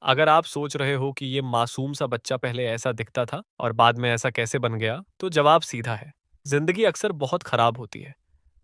अगर आप सोच रहे हो कि ये मासूम सा बच्चा पहले ऐसा दिखता था और बाद में ऐसा कैसे बन गया, तो जवाब सीधा है। जिंदगी अक्सर बहुत खराब होती है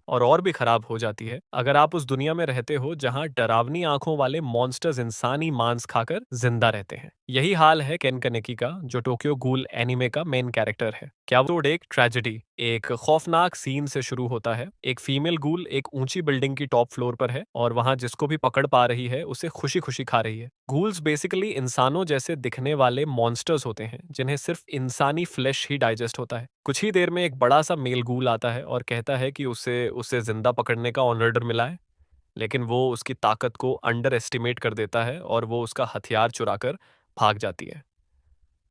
और भी खराब हो जाती है अगर आप उस दुनिया में रहते हो जहां डरावनी आंखों वाले मॉन्स्टर्स इंसानी मांस खाकर जिंदा रहते हैं। यही हाल है केन कनेकी का, जो टोक्यो गूल एनिमे का मेन कैरेक्टर है। क्या वो एक ट्रेजेडी, एक खौफनाक सीन से शुरू होता है। एक फीमेल गूल एक ऊंची बिल्डिंग की टॉप फ्लोर पर है और वहां जिसको भी पकड़ पा रही है उसे खुशी खुशी खा रही है। गूल्स बेसिकली इंसानों जैसे दिखने वाले मॉन्स्टर्स होते हैं जिन्हें सिर्फ इंसानी फ्लैश ही डाइजेस्ट होता है। कुछ ही देर में एक बड़ा सा मेल गूल आता है और कहता है कि उसे उसे जिंदा पकड़ने का ऑर्डर मिला है, लेकिन वो उसकी ताकत को अंडर एस्टिमेट कर देता है और वो उसका हथियार चुराकर भाग जाती है।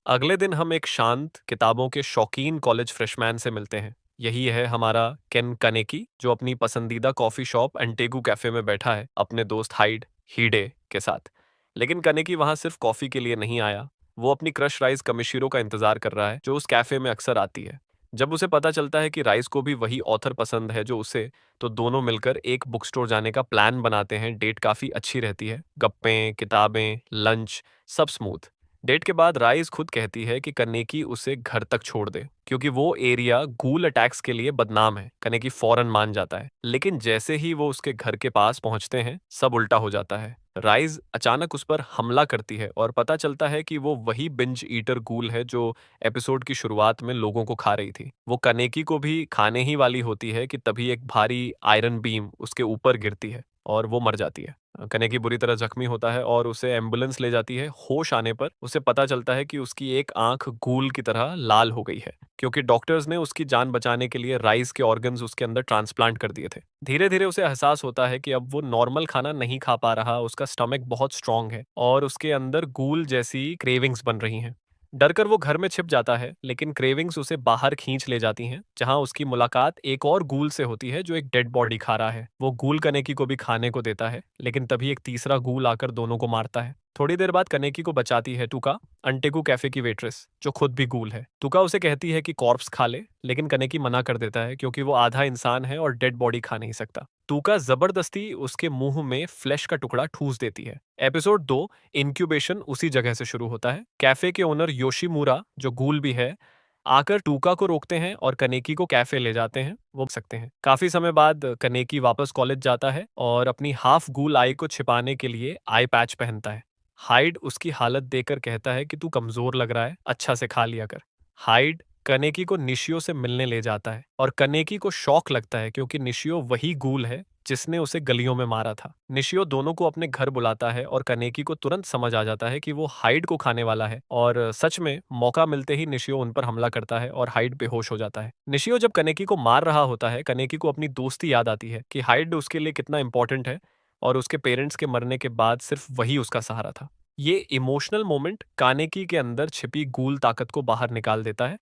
अगले दिन हम एक शांत, किताबों के शौकीन कॉलेज फ्रेशमैन से मिलते हैं। यही है हमारा केन कनेकी, जो अपनी पसंदीदा कॉफी शॉप एंटेगू कैफे में बैठा है अपने दोस्त हाइड हीडे के साथ। लेकिन कनेकी वहां सिर्फ कॉफी के लिए नहीं आया। वो अपनी क्रश राइस कमिशीरो का इंतजार कर रहा है, जो उस कैफे में अक्सर आती है। जब उसे पता चलता है कि राइस को भी वही ऑथर पसंद है जो उसे, तो दोनों मिलकर एक बुक स्टोर जाने का प्लान बनाते हैं। डेट काफी अच्छी रहती है, गप्पें, किताबें, लंच, सब स्मूथ। डेट के बाद राइस खुद कहती है कि कनेकी उसे घर तक छोड़ दे क्योंकि वो एरिया गूल अटैक्स के लिए बदनाम है। कनेकी फौरन मान जाता है, लेकिन जैसे ही वो उसके घर के पास पहुंचते हैं सब उल्टा हो जाता है। राइज अचानक उस पर हमला करती है और पता चलता है कि वो वही बिंज ईटर गूल है जो एपिसोड की शुरुआत में लोगों को खा रही थी। वो कनेकी को भी खाने ही वाली होती है कि तभी एक भारी आयरन बीम उसके ऊपर गिरती है और वो मर जाती है। कनेकी बुरी तरह जख्मी होता है और उसे एम्बुलेंस ले जाती है। होश आने पर उसे पता चलता है कि उसकी एक आंख गूल की तरह लाल हो गई है, क्योंकि डॉक्टर्स ने उसकी जान बचाने के लिए राइस के ऑर्गन्स उसके अंदर ट्रांसप्लांट कर दिए थे। धीरे धीरे उसे एहसास होता है कि अब वो नॉर्मल खाना नहीं खा पा रहा, उसका स्टमक बहुत स्ट्रांग है और उसके अंदर गूल जैसी क्रेविंग्स बन रही हैं। डरकर वो घर में छिप जाता है, लेकिन क्रेविंग्स उसे बाहर खींच ले जाती हैं, जहां उसकी मुलाकात एक और गूल से होती है जो एक डेड बॉडी खा रहा है। वो गूल कनेकी को भी खाने को देता है, लेकिन तभी एक तीसरा गूल आकर दोनों को मारता है। थोड़ी देर बाद कनेकी को बचाती है टुका, अंटेगू कैफे की वेट्रेस, जो खुद भी गूल है। टुका उसे कहती है कि कॉर्प्स खा ले, लेकिन कनेकी मना कर देता है क्योंकि वो आधा इंसान है और डेड बॉडी खा नहीं सकता। टुका जबरदस्ती उसके मुंह में फ्लैश का टुकड़ा ठूस देती है। एपिसोड 2 इंक्यूबेशन उसी जगह से शुरू होता है। कैफे के ओनर योशीमुरा, जो गूल भी है, आकर टूका को रोकते हैं और कनेकी को कैफे ले जाते हैं। वो सकते हैं। काफी समय बाद कनेकी वापस कॉलेज जाता है और अपनी हाफ गूल आई को छिपाने के लिए आई पैच पहनता है। हाइड उसकी हालत देखकर कहता है कि तू कमजोर लग रहा है, अच्छा से खा लिया कर। हाइड कनेकी को निशियो से मिलने ले जाता है और कनेकी को शौक लगता है क्योंकि निशियो वही गूल है जिसने उसे गलियों में मारा था। निशियो दोनों को अपने घर बुलाता है और कनेकी को तुरंत समझ आ जाता है कि वो हाइड को खाने वाला है और सच में मौका मिलते ही निशियो उन पर हमला करता है और हाइड बेहोश हो जाता है। निशियो जब कनेकी को मार रहा होता है, कनेकी को अपनी दोस्ती याद आती है कि हाइड उसके लिए कितना इंपॉर्टेंट है और उसके पेरेंट्स के मरने के बाद सिर्फ वही उसका सहारा था। ये इमोशनल मोमेंट कानेकी के अंदर छिपी गूल ताकत को बाहर निकाल देता है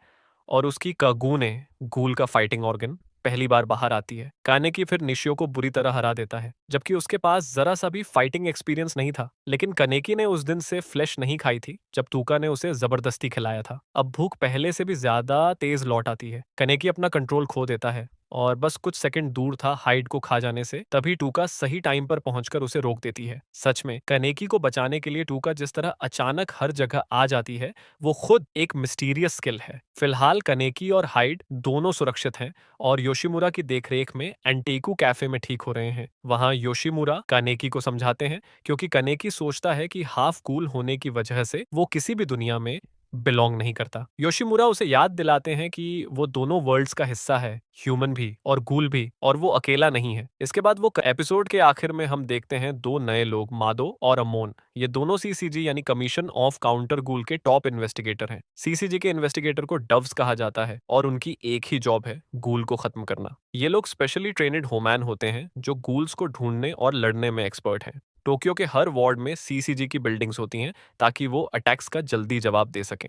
और उसकी कगूने, गूल का फाइटिंग ऑर्गन, पहली बार बाहर आती है। कानेकी फिर निशियो को बुरी तरह हरा देता है, जबकि उसके पास जरा सा भी फाइटिंग एक्सपीरियंस नहीं था। लेकिन कनेकी ने उस दिन से फ्लैश नहीं खाई थी जब टूका ने उसे जबरदस्ती खिलाया था। अब भूख पहले से भी ज्यादा तेज लौट आती है। कनेकी अपना कंट्रोल खो देता है और बस कुछ सेकंड दूर था हाइड को खा जाने से, तभी टूका सही टाइम पर पहुंचकर उसे रोक देती है। सच में कनेकी को बचाने के लिए टूका जिस तरह अचानक हर जगह आ जाती है, वो खुद एक मिस्टीरियस स्किल है। फिलहाल कनेकी और हाइड दोनों सुरक्षित हैं और योशिमुरा की देखरेख में एंटेकू कैफे में ठीक हो रहे हैं। वहां योशिमुरा कानेकी को समझाते हैं क्योंकि कनेकी सोचता है कि हाफ कूल होने की वजह से वो किसी भी दुनिया में बिलोंग नहीं करता। योशिमुरा उसे याद दिलाते हैं कि वो दोनों वर्ल्ड्स का हिस्सा है, ह्यूमन भी और गूल भी, और वो अकेला नहीं है। इसके बाद वो एपिसोड के आखिर में हम देखते हैं दो नए लोग, मादो और अमोन। ये दोनों सीसीजी यानी कमीशन ऑफ काउंटर गूल के टॉप इन्वेस्टिगेटर हैं। सीसीजी के इन्वेस्टिगेटर को डव्स कहा जाता है और उनकी एक ही जॉब है, गूल को खत्म करना। ये लोग स्पेशली ट्रेनेड होमैन होते हैं जो गूल्स को ढूंढने और लड़ने में एक्सपर्ट हैं। टोक्यो के हर वार्ड में सीसीजी की बिल्डिंग्स होती हैं ताकि वो अटैक्स का जल्दी जवाब दे सकें।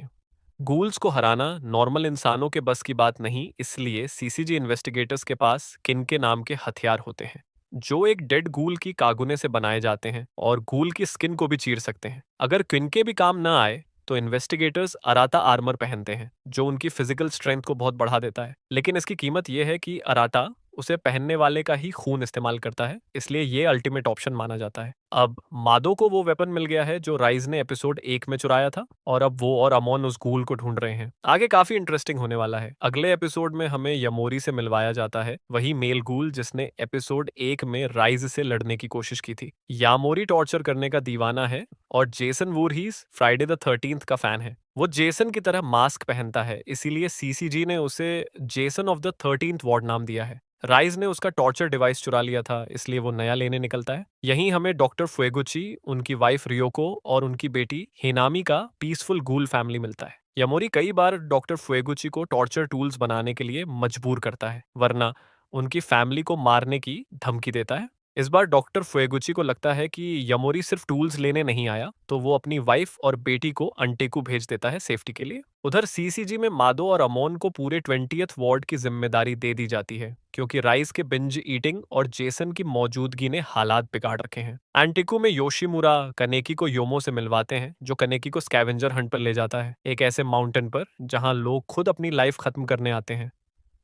गूल्स को हराना नॉर्मल इंसानों के बस की बात नहीं, इसलिए सीसीजी इन्वेस्टिगेटर्स के पास किनके नाम के हथियार होते हैं, जो एक डेड गूल की कागुने से बनाए जाते हैं और गूल की स्किन को भी चीर सकते हैं। अगर किनके भी काम ना आए तो इन्वेस्टिगेटर्स अराता आर्मर पहनते हैं, जो उनकी फिजिकल स्ट्रेंथ को बहुत बढ़ा देता है। लेकिन इसकी कीमत यह है कि अराता उसे पहनने वाले का ही खून इस्तेमाल करता है, इसलिए ये अल्टीमेट ऑप्शन माना जाता है। अब मादो को वो वेपन मिल गया है जो राइज ने एपिसोड 1 में चुराया था, और अब वो और अमोन उस गूल को ढूंढ रहे हैं। आगे काफी इंटरेस्टिंग होने वाला है। अगले एपिसोड में हमें यमोरी से मिलवाया जाता है, वही मेल गूल जिसने एपिसोड 1 में राइज से लड़ने की कोशिश की थी। यामोरी टॉर्चर करने का दीवाना है और जेसन वूरहीस फ्राइडे द 13th का फैन है। वो जेसन की तरह मास्क पहनता है, इसीलिए सीसीजी ने उसे Jason of the 13th ward नाम दिया है। राइज ने उसका टॉर्चर डिवाइस चुरा लिया था, इसलिए वो नया लेने निकलता है। यहीं हमें डॉक्टर फुएगुची, उनकी वाइफ रियोको और उनकी बेटी हिनामी का पीसफुल गूल फैमिली मिलता है। यमोरी कई बार डॉक्टर फुएगुची को टॉर्चर टूल्स बनाने के लिए मजबूर करता है, वरना उनकी फैमिली को मारने की धमकी देता है। इस बार डॉक्टर फुएगुची को लगता है कि यमोरी सिर्फ टूल्स लेने नहीं आया, तो वो अपनी वाइफ और बेटी को अंटेकू भेज देता है सेफ्टी के लिए। उधर सीसीजी में मादो और अमोन को पूरे 20th वार्ड की जिम्मेदारी दे दी जाती है, क्योंकि राइस के बिंज ईटिंग और जेसन की मौजूदगी ने हालात बिगाड़ रखे हैं। एंटिको में योशिमुरा कनेकी को योमो से मिलवाते हैं, जो कनेकी को स्कैवेंजर हंट पर ले जाता है, एक ऐसे माउंटेन पर जहां लोग खुद अपनी लाइफ खत्म करने आते हैं।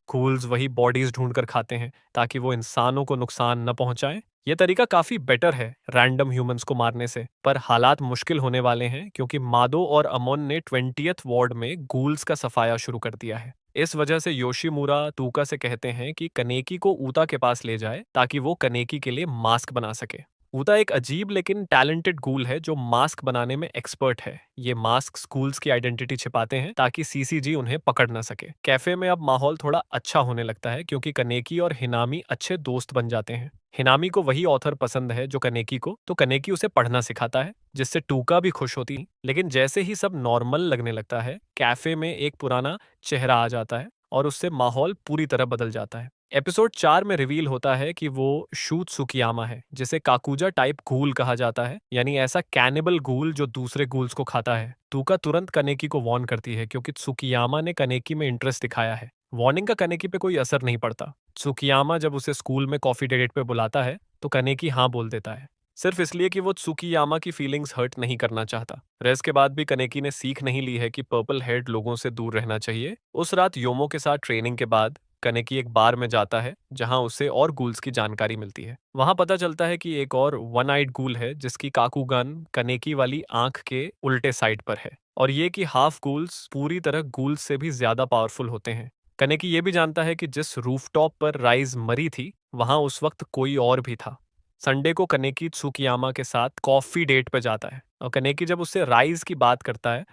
घूल्स वही बॉडीज ढूंढकर खाते हैं ताकि वो इंसानों को नुकसान न पहुंचाएं। ये तरीका काफी बेटर है रैंडम ह्यूमंस को मारने से, पर हालात मुश्किल होने वाले हैं क्योंकि मादो और अमोन ने 20th वार्ड में गूल्स का सफाया शुरू कर दिया है। इस वजह से योशिमुरा तूका से कहते हैं कि कनेकी को ऊता के पास ले जाए ताकि वो कनेकी के लिए मास्क बना सके। ऊता एक अजीब लेकिन टैलेंटेड गूल है जो मास्क बनाने में एक्सपर्ट है। ये मास्क स्कूल्स की आइडेंटिटी छिपाते हैं ताकि सीसीजी उन्हें पकड़ न सके। कैफे में अब माहौल थोड़ा अच्छा होने लगता है क्योंकि कनेकी और हिनामी अच्छे दोस्त बन जाते हैं। हिनामी को वही ऑथर पसंद है जो कनेकी को, तो कनेकी उसे पढ़ना सिखाता है, जिससे टूका भी खुश होती है। लेकिन जैसे ही सब नॉर्मल लगने लगता है, कैफे में एक पुराना चेहरा आ जाता है और उससे माहौल पूरी तरह बदल जाता है। एपिसोड 4 में रिवील होता है कि वो शू त्सुकियामा है, जिसे काकुजा टाइप गूल कहा जाता है, यानी ऐसा कैनिबल गूल जो दूसरे गूल्स को खाता है। तूका तुरंत कनेकी को वॉर्न करती है क्योंकि त्सुकियामा ने कनेकी में इंटरेस्ट दिखाया है। वार्निंग का कनेकी पे कोई असर नहीं पड़ता। त्सुकियामा जब उसे स्कूल में कॉफी डेट पे बुलाता है तो कनेकी हाँ बोल देता है, सिर्फ इसलिए कि वो त्सुकियामा की फीलिंग्स हर्ट नहीं करना चाहता। रेस के बाद भी कनेकी ने सीख नहीं ली है कि पर्पल हेड लोगों से दूर रहना चाहिए। उस रात योमो के साथ ट्रेनिंग के बाद कनेकी एक बार में जाता है जहां उसे और गूल्स की जानकारी मिलती है। वहां पता चलता है कि एक और वन आइड गूल है जिसकी काकुगन कनेकी वाली आंख के उल्टे साइड पर है, और ये कि हाफ गूल्स पूरी तरह गूल्स से भी ज्यादा पावरफुल होते हैं। कनेकी ये भी जानता है कि जिस रूफटॉप पर राइज मरी थी वहां उस वक्त कोई और भी था। संडे को कनेकी त्सुकियामा के साथ कॉफी डेट पर जाता है, और कनेकी जब उससे राइज की बात करता है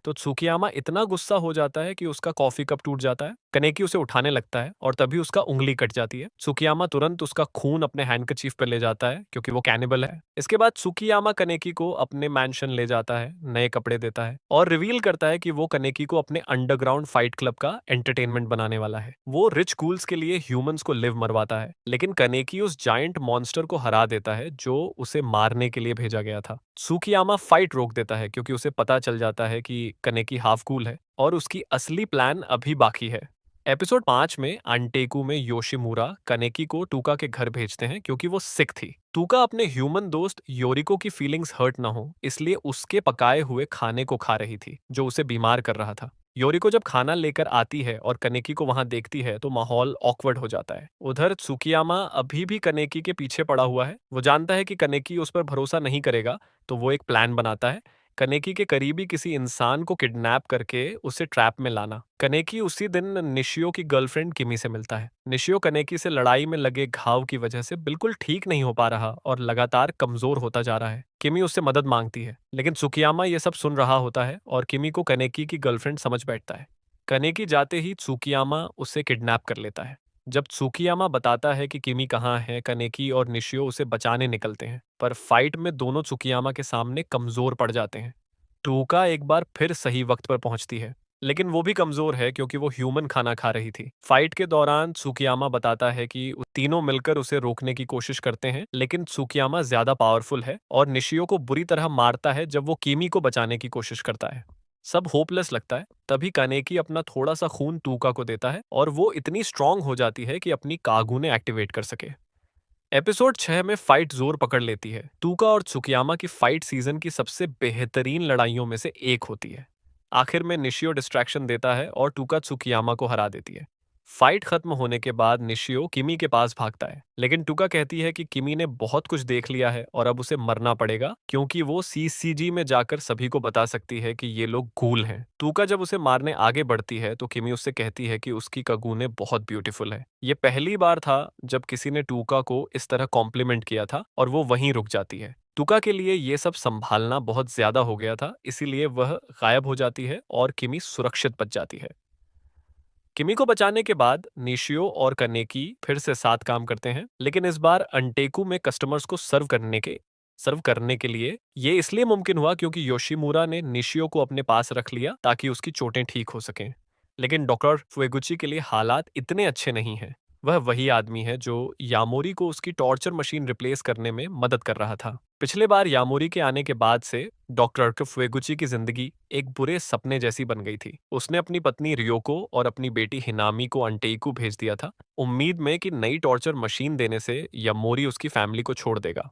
तो त्सुकियामा इतना गुस्सा हो जाता है कि उसका कॉफी कप टूट जाता है। कनेकी उसे उठाने लगता है और तभी उसका उंगली कट जाती है। त्सुकियामा तुरंत उसका खून अपने हैंडकरचीफ पर ले जाता है क्योंकि वो कैनिबल है। इसके बाद त्सुकियामा कनेकी को अपने मैंशन ले जाता है, नए कपड़े देता है और रिवील करता है कि वो कनेकी को अपने अंडरग्राउंड फाइट क्लब का एंटरटेनमेंट बनाने वाला है। वो रिच कूल्स के लिए ह्यूमंस को लिव मरवाता है, लेकिन कनेकी उस जायंट मॉन्स्टर को हरा देता है जो उसे मारने के लिए भेजा गया था। त्सुकियामा फाइट रोक देता है क्योंकि उसे पता चल जाता है कि कनेकी हाफ कूल है और उसकी असली प्लान अभी बाकी है। एपिसोड 5 में अंटेकू में योशिमुरा कनेकी को टूका के घर भेजते हैं क्योंकि वो सिक थी। टूका अपने ह्यूमन दोस्त योरिको की फीलिंग्स हर्ट ना हो इसलिए उसके पकाए हुए खाने को खा रही थी जो उसे बीमार कर रहा था। योरिको जब खाना लेकर आती है और कनेकी को वहां देखती है तो माहौल ऑकवर्ड हो जाता है। उधर त्सुकियामा अभी भी कनेकी के पीछे पड़ा हुआ है। वो जानता है कि कनेकी उस पर भरोसा नहीं करेगा, तो वो एक प्लान बनाता है, कनेकी के करीबी किसी इंसान को किडनैप करके उसे ट्रैप में लाना। कनेकी उसी दिन निशियो की गर्लफ्रेंड किमी से मिलता है। निशियो कनेकी से लड़ाई में लगे घाव की वजह से बिल्कुल ठीक नहीं हो पा रहा और लगातार कमजोर होता जा रहा है। किमी उससे मदद मांगती है, लेकिन त्सुकियामा ये सब सुन रहा होता है और किमी को कनेकी की गर्लफ्रेंड समझ बैठता है। कनेकी जाते ही त्सुकियामा उसे किडनैप कर लेता है। जब त्सुकियामा बताता है कि किमी कहाँ है, कनेकी और निशियो उसे बचाने निकलते हैं, पर फाइट में दोनों त्सुकियामा के सामने कमजोर पड़ जाते हैं। टूका एक बार फिर सही वक्त पर पहुंचती है, लेकिन वो भी कमजोर है क्योंकि वो ह्यूमन खाना खा रही थी। फाइट के दौरान त्सुकियामा बताता है कि तीनों मिलकर उसे रोकने की कोशिश करते हैं, लेकिन त्सुकियामा ज्यादा पावरफुल है और निशियो को बुरी तरह मारता है जब वो किमी को बचाने की कोशिश करता है। सब होपलेस लगता है, तभी कानेकी अपना थोड़ा सा खून टूका को देता है और वो इतनी स्ट्रांग हो जाती है कि अपनी कागुने एक्टिवेट कर सके। एपिसोड 6 में फाइट जोर पकड़ लेती है। टूका और त्सुकियामा की फाइट सीजन की सबसे बेहतरीन लड़ाइयों में से एक होती है। आखिर में निशियो डिस्ट्रैक्शन देता है और टूका त्सुकियामा को हरा देती है। फाइट खत्म होने के बाद निशियो किमी के पास भागता है, लेकिन टुका कहती है कि किमी ने बहुत कुछ देख लिया है और अब उसे मरना पड़ेगा क्योंकि वो सीसीजी में जाकर सभी को बता सकती है कि ये लोग गूल हैं। टुका जब उसे मारने आगे बढ़ती है तो किमी उससे कहती है कि उसकी कगूने बहुत ब्यूटीफुल है। ये पहली बार था जब किसी ने टुका को इस तरह कॉम्प्लीमेंट किया था और वो वहीं रुक जाती है। टुका के लिए ये सब संभालना बहुत ज्यादा हो गया था, इसीलिए वह गायब हो जाती है और किमी सुरक्षित बच जाती है। किमी को बचाने के बाद निशियो और कनेकी फिर से साथ काम करते हैं, लेकिन इस बार अंटेकू में कस्टमर्स को सर्व करने के लिए ये इसलिए मुमकिन हुआ क्योंकि योशिमुरा ने निशियो को अपने पास रख लिया ताकि उसकी चोटें ठीक हो सकें। लेकिन डॉक्टर फुएगुची के लिए हालात इतने अच्छे नहीं हैं। वह वही आदमी है जो यामोरी को उसकी टॉर्चर मशीन रिप्लेस करने में मदद कर रहा था। पिछले बार यामोरी के आने के बाद से डॉक्टर फुएगुची की जिंदगी एक बुरे सपने जैसी बन गई थी। उसने अपनी पत्नी रियोको और अपनी बेटी हिनामी को अंटेइकु भेज दिया था, उम्मीद में कि नई टॉर्चर मशीन देने से यामोरी उसकी फैमिली को छोड़ देगा।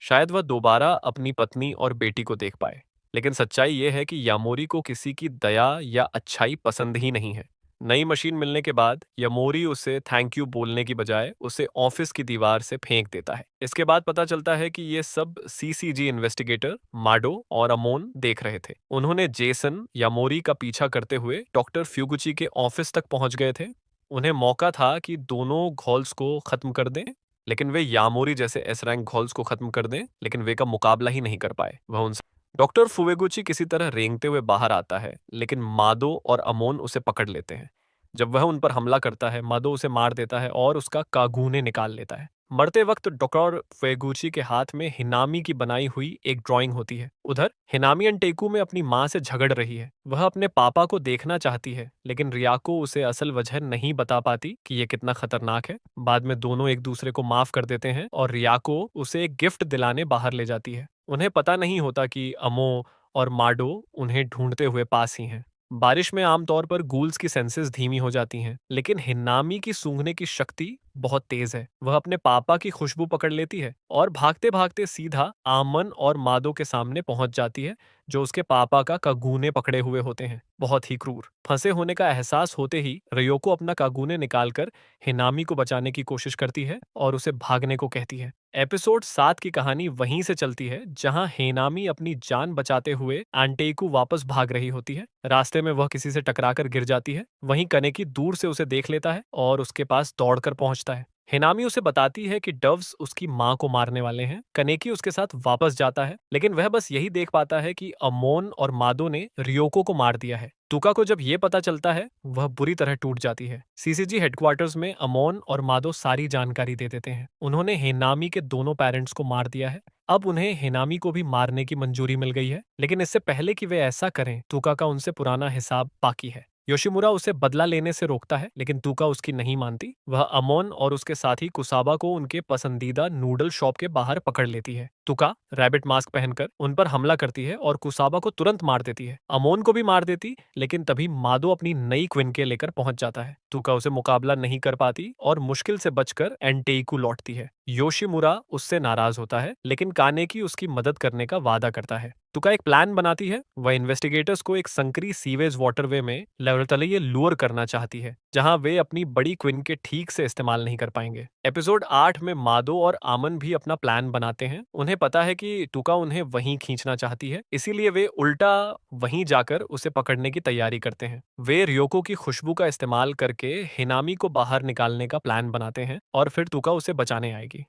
शायद वह दोबारा अपनी पत्नी और बेटी को देख पाए। लेकिन सच्चाई यह है कि यामोरी को किसी की दया या अच्छाई पसंद ही नहीं है। नई मशीन मिलने के बाद यामोरी उसे थैंक यू बोलने की बजाय उसे ऑफिस की दीवार से फेंक देता है। इसके बाद पता चलता है कि ये सब सीसीजी इन्वेस्टिगेटर माडो और अमोन देख रहे थे। उन्होंने जेसन यामोरी का पीछा करते हुए डॉक्टर फ्यूगुची के ऑफिस तक पहुंच गए थे। उन्हें मौका था कि दोनों घोल्स को खत्म कर दें, लेकिन वे यामोरी जैसे एस रैंक घोल्स को खत्म कर दें, लेकिन वे का मुकाबला ही नहीं कर पाए। वह उनसे डॉक्टर फुवेगुची किसी तरह रेंगते हुए बाहर आता है, लेकिन मादो और अमोन उसे पकड़ लेते हैं। जब वह उन पर हमला करता है, मादो उसे मार देता है और उसका कागूने निकाल लेता है। मरते वक्त डॉक्टर फुएगुची के हाथ में हिनामी की बनाई हुई एक ड्राइंग होती है। उधर हिनामी अंटेकू में अपनी माँ से झगड़ रही है। वह अपने पापा को देखना चाहती है, लेकिन रियाको उसे असल वजह नहीं बता पाती कि ये कितना खतरनाक है। बाद में दोनों एक दूसरे को माफ कर देते हैं और रियाको उसे एक गिफ्ट दिलाने बाहर ले जाती है। उन्हें पता नहीं होता कि अमो और माडो उन्हें ढूंढते हुए पास ही हैं। बारिश में आमतौर पर गूल्स की सेंसेस धीमी हो जाती हैं, लेकिन हिन्नामी की सूंघने की शक्ति बहुत तेज है। वह अपने पापा की खुशबू पकड़ लेती है और भागते भागते सीधा आमन और मादो के सामने पहुंच जाती है, जो उसके पापा का कागूने पकड़े हुए होते हैं। बहुत ही क्रूर। फंसे होने का एहसास होते ही रियोको अपना कागूने निकालकर हिनामी को बचाने की कोशिश करती है और उसे भागने को कहती है। एपिसोड 7 की कहानी वहीं से चलती है जहां हेनामी अपनी जान बचाते हुए एंटेइकु वापस भाग रही होती है। रास्ते में वह किसी से टकराकर गिर जाती है। वहीं कनेकी दूर से उसे देख लेता है और उसके पास दौड़कर पहुंचता है। हेनामी उसे बताती है कि डव्स उसकी माँ को मारने वाले हैं। कनेकी उसके साथ वापस जाता है, लेकिन वह बस यही देख पाता है कि अमोन और मादो ने रियोको को मार दिया है। तुका को जब ये पता चलता है, वह बुरी तरह टूट जाती है। सीसीजी हेडक्वार्टर्स में अमोन और मादो सारी जानकारी दे देते हैं। उन्होंने हेनामी के दोनों पेरेंट्स को मार दिया है। अब उन्हें हेनामी को भी मारने की मंजूरी मिल गई है, लेकिन इससे पहले कि वे ऐसा करें, तुका का उनसे पुराना हिसाब बाकी है। योशिमुरा उसे बदला लेने से रोकता है, लेकिन तुका उसकी नहीं मानती। वह अमोन और उसके साथी कुसाबा को उनके पसंदीदा नूडल शॉप के बाहर पकड़ लेती है। तुका रैबिट मास्क पहनकर उन पर हमला करती है और कुसाबा को तुरंत मार देती है। अमोन को भी मार देती, लेकिन तभी मादो अपनी नई क्विन के लेकर पहुंच जाता है। तुका उसे मुकाबला नहीं कर पाती और मुश्किल से बचकर एंटेइकु लौटती है। योशिमुरा उससे नाराज होता है, लेकिन कानेकी उसकी मदद करने का वादा करता है। तुका एक प्लान बनाती है। वह इन्वेस्टिगेटर्स को एक संकरी सीवेज वाटरवे में लेवरतलैये लूर करना चाहती है, जहां वे अपनी बड़ी क्विन के ठीक से इस्तेमाल नहीं कर पाएंगे। एपिसोड 8 में मादो और आमन भी अपना प्लान बनाते हैं। उन्हें पता है कि तुका उन्हें वहीं खींचना चाहती है, इसीलिए वे उल्टा वहीं जाकर उसे पकड़ने की तैयारी करते हैं। वे रियोको की खुशबू का इस्तेमाल करके हिनामी को बाहर निकालने का प्लान बनाते हैं और फिर तुका उसे बचाने आएगी।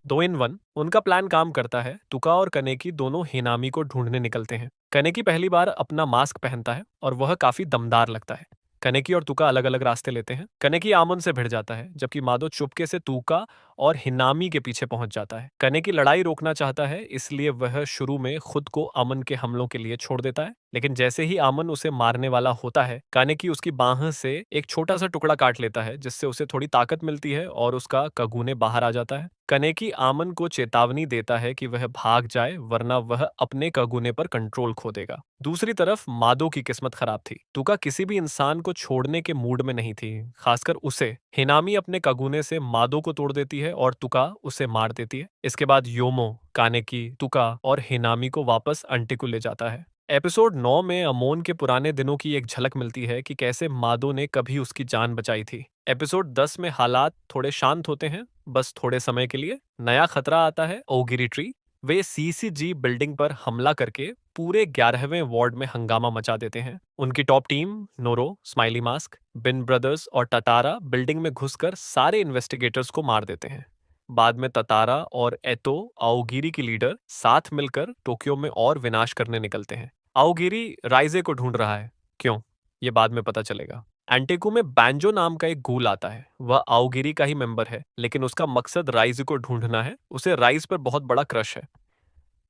2 in 1 उनका प्लान काम करता है। तुका और कनेकी दोनों हिनामी को ढूंढने निकलते हैं। कनेकी पहली बार अपना मास्क पहनता है और वह काफी दमदार लगता है। कनेकी और तुका अलग अलग रास्ते लेते हैं। कनेकी आमन से भिड़ जाता है, जबकि मादो चुपके से तुका और हिनामी के पीछे पहुंच जाता है। कनेकी लड़ाई रोकना चाहता है, इसलिए वह शुरू में खुद को अमन के हमलों के लिए छोड़ देता है, लेकिन जैसे ही आमन उसे मारने वाला होता है, कानेकी उसकी बाह से एक छोटा सा टुकड़ा काट लेता है, जिससे उसे थोड़ी ताकत मिलती है और उसका कगूने बाहर आ जाता है। कनेकी आमन को चेतावनी देता है कि वह भाग जाए, वरना वह अपने कगुने पर कंट्रोल खो देगा। दूसरी तरफ मादो की किस्मत खराब थी। तुका किसी भी इंसान को छोड़ने के मूड में नहीं थी, खासकर उसे। हिनामी अपने कगुने से मादो को तोड़ देती है और तुका उसे मार देती है। इसके बाद योमो कानेकी, तुका और हिनामी को वापस अंटिकु ले जाता है। एपिसोड 9 में अमोन के पुराने दिनों की एक झलक मिलती है कि कैसे मादो ने कभी उसकी जान बचाई थी। एपिसोड 10 में हालात थोड़े शांत होते हैं, बस थोड़े समय के लिए। नया खतरा आता है, ओगिरी ट्री। वे सीसीजी बिल्डिंग पर हमला करके पूरे 11वें वार्ड में हंगामा मचा देते हैं। उनकी टॉप टीम नोरो, स्माइली मास्क, बिन ब्रदर्स और टतारा बिल्डिंग में घुसकर सारे इन्वेस्टिगेटर्स को मार देते हैं। बाद में ततारा और एतो, आओगिरी की लीडर, साथ मिलकर टोक्यो में और विनाश करने निकलते हैं। आओगिरी राइजे को ढूंढ रहा है। क्यों? ये बाद में पता चलेगा। एंटेकू में बैंजो नाम का एक गूल आता है। वह आओगिरी का ही मेंबर है, लेकिन उसका मकसद राइज को ढूंढना है। उसे राइज पर बहुत बड़ा क्रश है।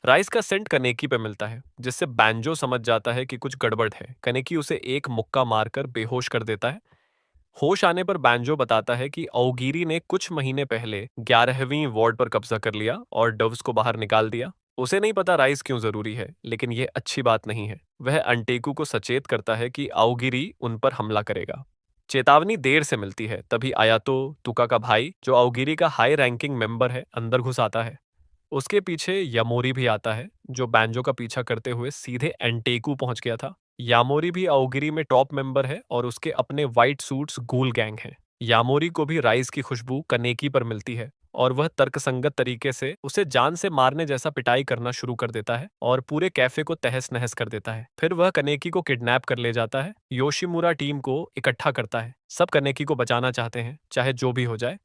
राइज का सेंट कनेकी पे मिलता है, जिससे बैंजो समझ जाता है कि कुछ गड़बड़ है। कनेकी उसे एक मुक्का मारकर बेहोश कर देता है। होश आने पर बैंजो बताता है कि औगिरी ने कुछ महीने पहले 11वीं वार्ड पर कब्जा कर लिया और डव्स को बाहर निकाल दिया। उसे नहीं पता राइस क्यों जरूरी है, लेकिन यह अच्छी बात नहीं है। वह अंटेकू को सचेत करता है कि औगिरी उन पर हमला करेगा। चेतावनी देर से मिलती है, तभी आयातो, तुका का भाई, जो औगिरी का हाई रैंकिंग मेंबर है, अंदर घुस आता है। उसके पीछे यामोरी भी आता है, जो बैंजो का पीछा करते हुए सीधे एंटेकू पहुंच गया था। यामोरी भी अउगिरी में टॉप मेंबर है और उसके अपने व्हाइट सूट्स गूल गैंग हैं। यामोरी को भी राइस की खुशबू कनेकी पर मिलती है और वह तर्कसंगत तरीके से उसे जान से मारने जैसा पिटाई करना शुरू कर देता है और पूरे कैफे को तहस नहस कर देता है। फिर वह कनेकी को किडनैप कर ले जाता है। योशिमुरा टीम को इकट्ठा करता है। सब कनेकी को बचाना चाहते हैं, चाहे जो भी हो जाए।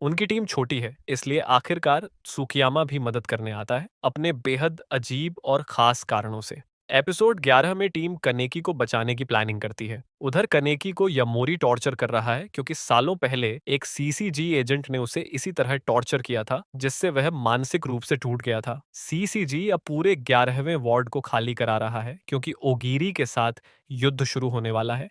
उनकी टीम छोटी है, इसलिए आखिरकार सुकियामा भी मदद करने आता है, अपने बेहद अजीब और खास कारणों से। एपिसोड 11 में टीम कनेकी को बचाने की प्लानिंग करती है। उधर कनेकी को यमोरी टॉर्चर कर रहा है, क्योंकि सालों पहले एक सीसीजी एजेंट ने उसे इसी तरह टॉर्चर किया था, जिससे वह मानसिक रूप से टूट गया था। सीसीजी अब पूरे 11वें वार्ड को खाली करा रहा है, क्योंकि ओगिरी के साथ युद्ध शुरू होने वाला है।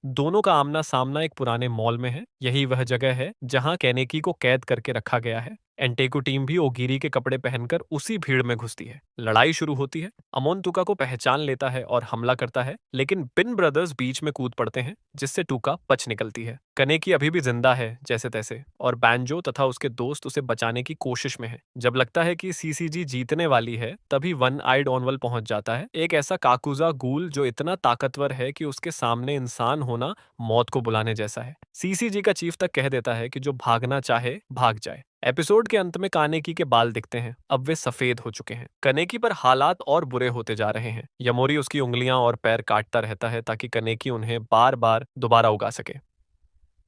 दोनों का आमना सामना एक पुराने मॉल में है। यही वह जगह है जहां केनेकी को कैद करके रखा गया है। एंटेकू टीम भी ओगिरी के कपड़े पहनकर उसी भीड़ में घुसती है। लड़ाई शुरू होती है। अमोन टूका को पहचान लेता है और हमला करता है, लेकिन बिन ब्रदर्स बीच में कूद पड़ते हैं, जिससे टूका बच निकलती है। कनेकी अभी भी जिंदा है जैसे तैसे, और बैंजो तथा उसके दोस्त उसे बचाने की कोशिश में है। जब लगता है कि सीसीजी जीतने वाली है, तभी वन आइड ऑनवल पहुंच जाता है, एक ऐसा काकुजा गूल जो इतना ताकतवर है कि उसके सामने इंसान होना मौत को बुलाने जैसा है। सीसीजी का चीफ तक कह देता है कि जो भागना चाहे भाग जाए। एपिसोड के अंत में कानेकी के बाल दिखते हैं। अब वे सफेद हो चुके हैं। कनेकी पर हालात और बुरे होते जा रहे हैं। यमोरी उसकी उंगलियां और पैर काटता रहता है ताकि कनेकी उन्हें बार बार दोबारा उगा सके।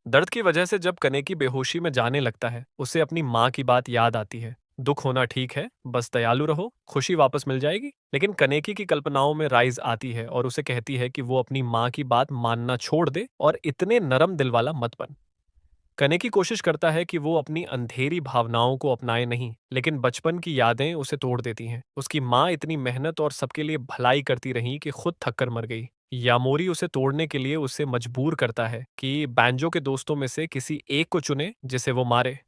दर्द की वजह से जब कनेकी बेहोशी में जाने लगता है, उसे अपनी माँ की बात याद आती है। दुख होना ठीक है, बस दयालु रहो, खुशी वापस मिल जाएगी। लेकिन कनेकी की कल्पनाओं में राइज आती है और उसे कहती है कि वो अपनी माँ की बात मानना छोड़ दे और इतने नरम दिल वाला मत बन। कनेकी कोशिश करता है कि वो अपनी अंधेरी भावनाओं को अपनाए नहीं, लेकिन बचपन की यादें उसे तोड़ देती हैं। उसकी माँ इतनी मेहनत और सबके लिए भलाई करती रही कि खुद थककर मर गई। यामोरी उसे तोड़ने के लिए उसे मजबूर करता है कि बैंजो के दोस्तों में से किसी एक को चुने जिसे वो मारे।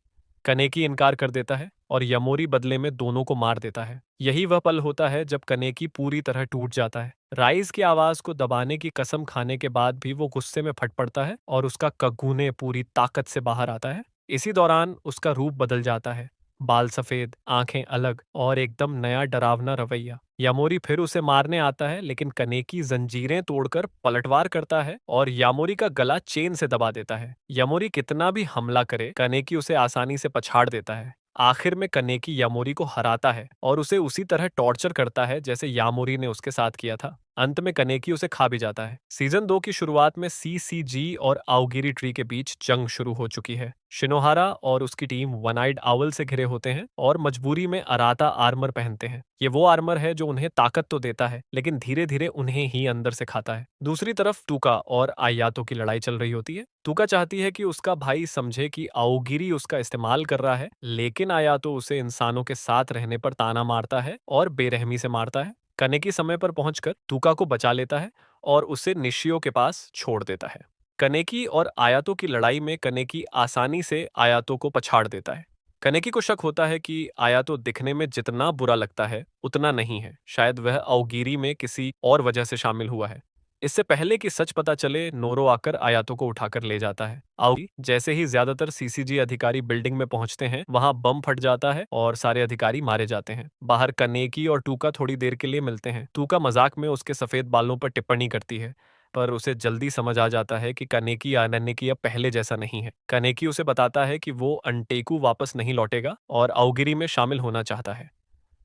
कनेकी इनकार कर देता है और यमोरी बदले में दोनों को मार देता है। यही वह पल होता है जब कनेकी पूरी तरह टूट जाता है। राइज की आवाज को दबाने की कसम खाने के बाद भी वो गुस्से में फट पड़ता है और उसका कगुने पूरी ताकत से बाहर आता है। इसी दौरान उसका रूप बदल जाता है। बाल सफेद, आंखें अलग और एकदम नया डरावना रवैया। यामोरी फिर उसे मारने आता है, लेकिन कनेकी जंजीरें तोड़कर पलटवार करता है और यामोरी का गला चेन से दबा देता है। यामोरी कितना भी हमला करे, कनेकी उसे आसानी से पछाड़ देता है। आखिर में कनेकी यामोरी को हराता है और उसे उसी तरह टॉर्चर करता है जैसे यामोरी ने उसके साथ किया था। अंत में कनेकी उसे खा भी जाता है। सीजन 2 की शुरुआत में सीसीजी और आओगिरी ट्री के बीच जंग शुरू हो चुकी है। शिनोहारा और उसकी टीम वन आइड आउल से घिरे होते हैं और मजबूरी में अराता आर्मर पहनते हैं। ये वो आर्मर है जो उन्हें ताकत तो देता है, लेकिन धीरे धीरे उन्हें ही अंदर से खाता है। दूसरी तरफ टूका और आयातो की लड़ाई चल रही होती है। टूका चाहती है कि उसका भाई समझे कि आओगिरी उसका इस्तेमाल कर रहा है, लेकिन आयातो उसे इंसानों के साथ रहने पर ताना मारता है और बेरहमी से मारता है। कनेकी समय पर पहुंचकर टूका को बचा लेता है और उसे निशियो के पास छोड़ देता है। कनेकी और आयातो की लड़ाई में कनेकी आसानी से आयातो को पछाड़ देता है। कनेकी को शक होता है कि आयातो दिखने में जितना बुरा लगता है, उतना नहीं है। शायद वह अवगिरी में किसी और वजह से शामिल हुआ है। इससे पहले कि सच पता चले, नोरो आकर आयातो को उठाकर ले जाता है। आओगी जैसे ही ज्यादातर सीसीजी अधिकारी बिल्डिंग में पहुंचते हैं, वहां बम फट जाता है और सारे अधिकारी मारे जाते हैं। बाहर कनेकी और टूका थोड़ी देर के लिए मिलते हैं। टूका मजाक में उसके सफेद बालों पर टिप्पणी करती है, पर उसे जल्दी समझ आ जाता है कि कनेकी अनन्नेकी अब पहले जैसा नहीं है। कनेकी उसे बताता है कि वो अंटेकू वापस नहीं लौटेगा और अवगिरी में शामिल होना चाहता है।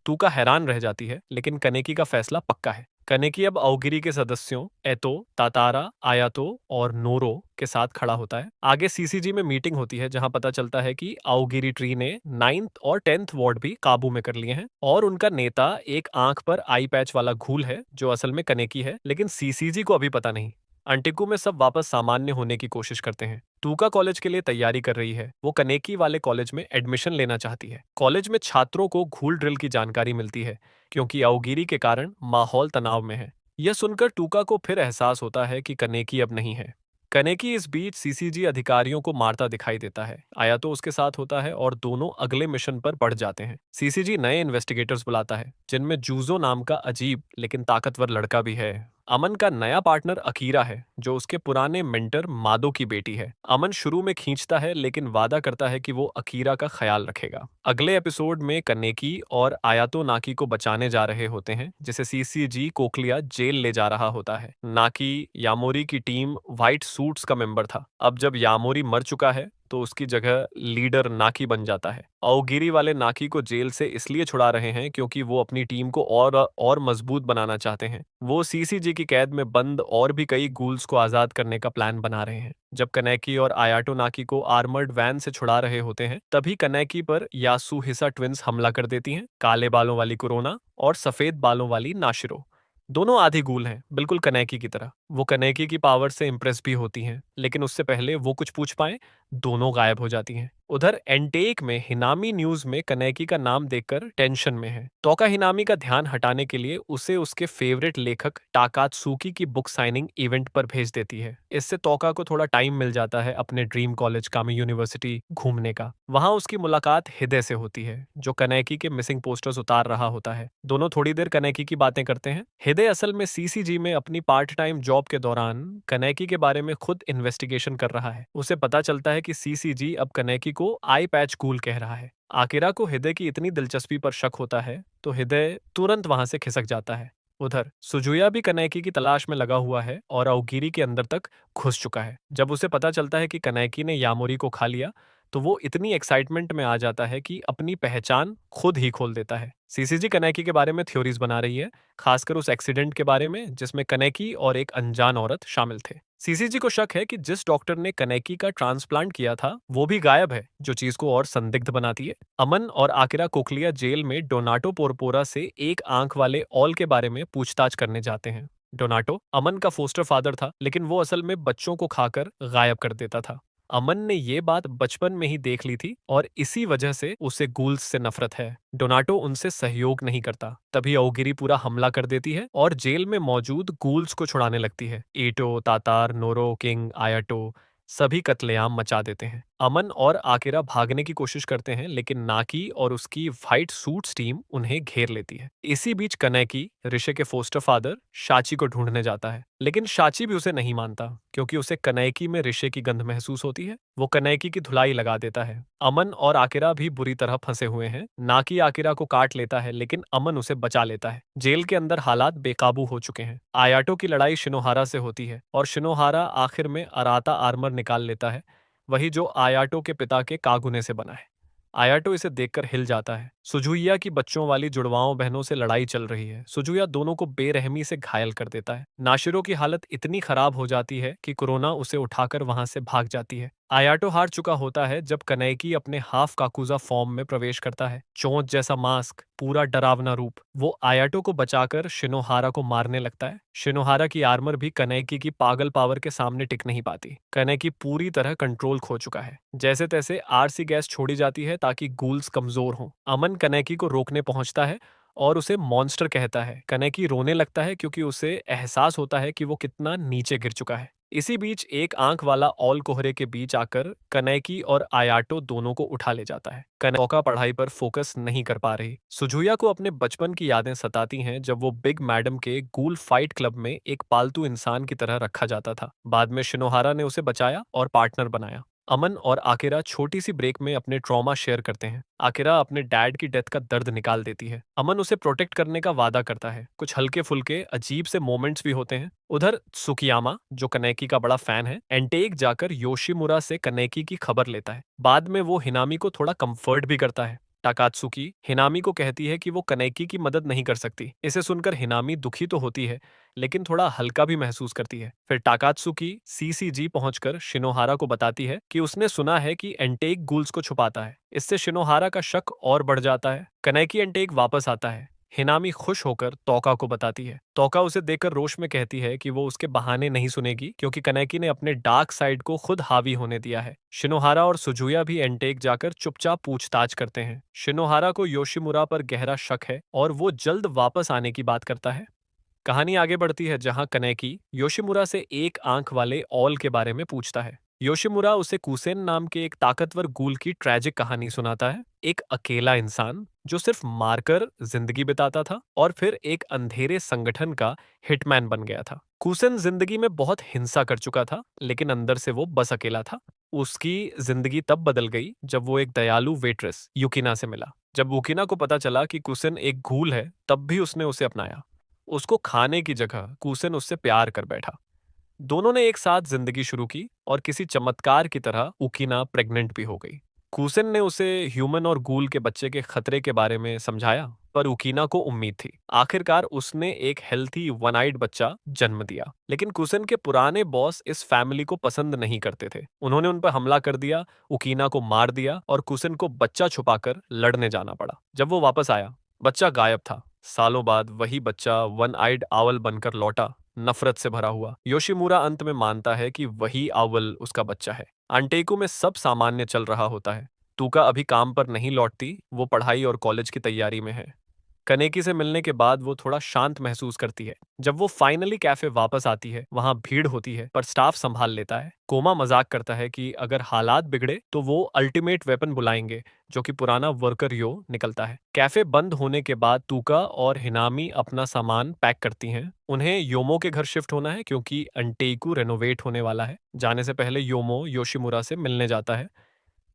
टूका हैरान रह जाती है, लेकिन कनेकी का फैसला पक्का है। कनेकी अब अवगिरी के सदस्यों एतो, तातारा, आयातो और नोरो के साथ खड़ा होता है। आगे सीसीजी में मीटिंग होती है, जहां पता चलता है कि अवगिरी ट्री ने 9th और 10th वार्ड भी काबू में कर लिए हैं और उनका नेता एक आंख पर आई पैच वाला घूल है, जो असल में कनेकी है, लेकिन सीसीजी को अभी पता नहीं। अंटिको में सब वापस सामान्य होने की कोशिश करते हैं। टूका कॉलेज के लिए तैयारी कर रही है। वो कनेकी वाले कॉलेज में एडमिशन लेना चाहती है। कॉलेज में छात्रों को घूल ड्रिल की जानकारी मिलती है, क्योंकि अवगिरी के कारण माहौल तनाव में है। यह सुनकर टूका को फिर एहसास होता है कि कनेकी अब नहीं है। कनेकी इस बीच सीसीजी अधिकारियों को मारता दिखाई देता है। आया तो उसके साथ होता है और दोनों अगले मिशन पर बढ़ जाते हैं। सीसीजी नए इन्वेस्टिगेटर्स बुलाता है, जिनमें जूजो नाम का अजीब लेकिन ताकतवर लड़का भी है। अमन का नया पार्टनर अकीरा है, जो उसके पुराने मेंटर मादो की बेटी है। अमन शुरू में खींचता है, लेकिन वादा करता है कि वो अकीरा का ख्याल रखेगा। अगले एपिसोड में कनेकी और आयातो नाकी को बचाने जा रहे होते हैं, जिसे सीसीजी कोकलिया जेल ले जा रहा होता है। नाकी यामोरी की टीम व्हाइट सूट्स का मेंबर था। अब जब यामोरी मर चुका है, तो उसकी जगह लीडर नाकी बन जाता है। अवगिरी वाले नाकी को जेल से इसलिए छुड़ा रहे हैं क्योंकि वो अपनी टीम को और मजबूत बनाना चाहते हैं। वो सीसीजी की कैद में बंद और भी कई गूल्स को आजाद करने का प्लान बना रहे हैं। जब कनेकी और आयाटो नाकी को आर्मर्ड वैन से छुड़ा रहे होते हैं, तभी कनेकी पर यासु हिसा ट्विंस हमला कर देती हैं। काले बालों वाली कुरोना और सफेद बालों वाली नाशिरो दोनों आधी गूल हैं, बिल्कुल कनेकी की तरह। वो कनेकी की पावर से इम्प्रेस भी होती हैं, लेकिन उससे पहले वो कुछ पूछ पाए, दोनों गायब हो जाती हैं। उधर एंटेक में हिनामी न्यूज में कनेकी का नाम देखकर टेंशन में है। तोका हिनामी का ध्यान हटाने के लिए उसे उसके फेवरेट लेखक टाकात्सुकी की बुक साइनिंग इवेंट पर भेज देती है। इससे तोका को थोड़ा टाइम मिल जाता है अपने ड्रीम कॉलेज कामी यूनिवर्सिटी घूमने का। वहां उसकी मुलाकात हिदे से होती है, जो कनेकी के मिसिंग पोस्टर्स उतार रहा होता है। दोनों थोड़ी देर कनेकी की बातें करते हैं। हिदे असल में सीसीजी में अपनी पार्ट टाइम जॉब के दौरान कनेकी के बारे में खुद इन्वेस्टिगेशन कर रहा है। उसे पता चलता है कि सीसीजी अब कनेकी को आई पैच कूल कह रहा है। आकिरा को हिदे की इतनी दिलचस्पी पर शक होता है, तो हिदे तुरंत वहां से खिसक जाता है। उधर सुजुया भी कनेकी की तलाश में लगा हुआ है और अवगिरी के अंदर तक घुस चुका है। जब उसे पता चलता है कि कनेकी ने यामोरी को खा लिया, तो वो इतनी एक्साइटमेंट में आ जाता है कि अपनी पहचान खुद ही खोल देता है। सीसीजी कनेकी के बारे में थ्योरीज बना रही है, खासकर उस एक्सीडेंट के बारे में जिसमें कनेकी और एक अनजान औरत शामिल थे। सीसीजी को शक है कि जिस डॉक्टर ने कनेकी का ट्रांसप्लांट किया था, वो भी गायब है, जो चीज को और संदिग्ध बनाती है। अमन और आकिरा कोकलिया जेल में डोनाटो पोरपोरा से एक आंख वाले ऑल के बारे में पूछताछ करने जाते हैं। डोनाटो अमन का फोस्टर फादर था, लेकिन वो असल में बच्चों को खाकर गायब कर देता था। अमन ने ये बात बचपन में ही देख ली थी और इसी वजह से उसे गूल्स से नफरत है। डोनाटो उनसे सहयोग नहीं करता। तभी अवगिरी पूरा हमला कर देती है और जेल में मौजूद गूल्स को छुड़ाने लगती है। ईटो, तातार, नोरो, किंग, आयाटो सभी कत्लेआम मचा देते हैं। अमन और आकिरा भागने की कोशिश करते हैं, लेकिन नाकी और उसकी व्हाइट सूट्स टीम उन्हें घेर लेती है। इसी बीच कनेकी ऋषि के फोस्टर फादर शाची को ढूंढने जाता है, लेकिन शाची भी उसे नहीं मानता, क्योंकि उसे कनेकी में ऋषि की गंध महसूस होती है। वो कनेकी की धुलाई लगा देता है। अमन और आकिरा भी बुरी तरह फंसे हुए हैं। नाकी आकिरा को काट लेता है, लेकिन अमन उसे बचा लेता है। जेल के अंदर हालात बेकाबू हो चुके हैं। आयाटो की लड़ाई शिनोहारा से होती है और शिनोहारा आखिर में अराता आर्मर निकाल लेता है, वही जो आयाटो के पिता के कागुने से बना है। आयाटो इसे देखकर हिल जाता है। सुजुया की बच्चों वाली जुड़वाओं बहनों से लड़ाई चल रही है। सुजुया दोनों को बेरहमी से घायल कर देता है। नाशिरो की हालत इतनी खराब हो जाती है कि कोरोना उसे उठाकर वहां से भाग जाती है। आयाटो हार चुका होता है जब कनेकी अपने हाफ काकुजा फॉर्म में प्रवेश करता है। चोंच जैसा मास्क, पूरा डरावना रूप। वो आयाटो को बचाकर शिनोहारा को मारने लगता है। शिनोहारा की आर्मर भी कनेकी की पागल पावर के सामने टिक नहीं पाती। कनेकी पूरी तरह कंट्रोल खो चुका है। जैसे तैसे आरसी गैस छोड़ी जाती है ताकि गूल्स कमजोर हों। अमन कनेकी को रोकने पहुंचता है और उसे मॉन्स्टर कहता है। कनेकी रोने लगता है क्योंकि उसे एहसास होता है कि वो कितना नीचे गिर चुका है। इसी बीच एक आंख वाला ऑल कोहरे के बीच आकर कनैकी और आयाटो दोनों को उठा ले जाता है। कनौका पढ़ाई पर फोकस नहीं कर पा रही। सुजुया को अपने बचपन की यादें सताती हैं जब वो बिग मैडम के गूल फाइट क्लब में एक पालतू इंसान की तरह रखा जाता था। बाद में शिनोहारा ने उसे बचाया और पार्टनर बनाया। अमन और आकिरा छोटी सी ब्रेक में अपने ट्रॉमा शेयर करते हैं। आकिरा अपने डैड की डेथ का दर्द निकाल देती है। अमन उसे प्रोटेक्ट करने का वादा करता है। कुछ हल्के फुल्के अजीब से मोमेंट्स भी होते हैं। उधर सुकियामा, जो कनेकी का बड़ा फैन है, एंटेक जाकर योशिमुरा से कनेकी की खबर लेता है। बाद में वो हिनामी को थोड़ा कंफर्ट भी करता है। टाकात्सुकी हिनामी को कहती है कि वो कनेकी की मदद नहीं कर सकती। इसे सुनकर हिनामी दुखी तो होती है, लेकिन थोड़ा हल्का भी महसूस करती है। फिर टाकात्सुकी सीसीजी पहुंचकर शिनोहारा को बताती है कि उसने सुना है कि एंटेक गूल्स को छुपाता है। इससे शिनोहारा का शक और बढ़ जाता है। कनेकी एंटेक वापस आता है। हिनामी खुश होकर तोका को बताती है। तोका उसे देखकर रोष में कहती है कि वो उसके बहाने नहीं सुनेगी, क्योंकि कनेकी ने अपने डार्क साइड को खुद हावी होने दिया है। शिनोहारा और सुजुया भी एंटेक जाकर चुपचाप पूछताछ करते हैं। शिनोहारा को योशिमुरा पर गहरा शक है और वो जल्द वापस आने की बात करता है। कहानी आगे बढ़ती है जहां कनेकी योशिमुरा से एक आंख वाले ऑल के बारे में पूछता है। योशिमुरा उसे कुसेन नाम के एक ताकतवर गूल की ट्रैजिक कहानी सुनाता है। एक अकेला इंसान जो सिर्फ मारकर जिंदगी बिताता था और फिर एक अंधेरे संगठन का हिटमैन बन गया था। कुसेन जिंदगी में बहुत हिंसा कर चुका था, लेकिन अंदर से वो बस अकेला था। उसकी जिंदगी तब बदल गई जब वो एक दयालु वेट्रेस युकिना से मिला। जब युकिना को पता चला कि कुसेन एक घूल है, तब भी उसने उसे अपनाया। उसको खाने की जगह कुसेन उससे प्यार कर बैठा। दोनों ने एक साथ जिंदगी शुरू की और किसी चमत्कार की तरह उकीना प्रेग्नेंट भी हो गई। कुसेन ने उसे ह्यूमन और गूल के बच्चे के खतरे के बारे में समझाया, पर उकीना को उम्मीद थी। आखिरकार उसने एक हेल्थी वन आइड बच्चा जन्म दिया। लेकिन कुसेन के पुराने बॉस इस फैमिली को पसंद नहीं करते थे। उन्होंने उन पर हमला कर दिया, उकीना को मार दिया और कुसेन को बच्चा छुपाकर लड़ने जाना पड़ा। जब वो वापस आया, बच्चा गायब था। सालों बाद वही बच्चा वन आइड आउल बनकर लौटा, नफरत से भरा हुआ। योशिमुरा अंत में मानता है कि वही आउल उसका बच्चा है। अंटेकु में सब सामान्य चल रहा होता है। टूका अभी काम पर नहीं लौटती, वो पढ़ाई और कॉलेज की तैयारी में है। कनेकी से मिलने के बाद वो थोड़ा शांत महसूस करती है। जब वो फाइनली कैफे वापस आती है, वहां भीड़ होती है पर स्टाफ संभाल लेता है। कोमा मजाक करता है कि अगर हालात बिगड़े तो वो अल्टीमेट वेपन बुलाएंगे, जो कि पुराना वर्कर यो निकलता है। कैफे बंद होने के बाद टूका और हिनामी अपना सामान पैक करती हैं। उन्हें योमो के घर शिफ्ट होना है क्योंकि अंटेइकु रेनोवेट होने वाला है। जाने से पहले योमो योशिमुरा से मिलने जाता है।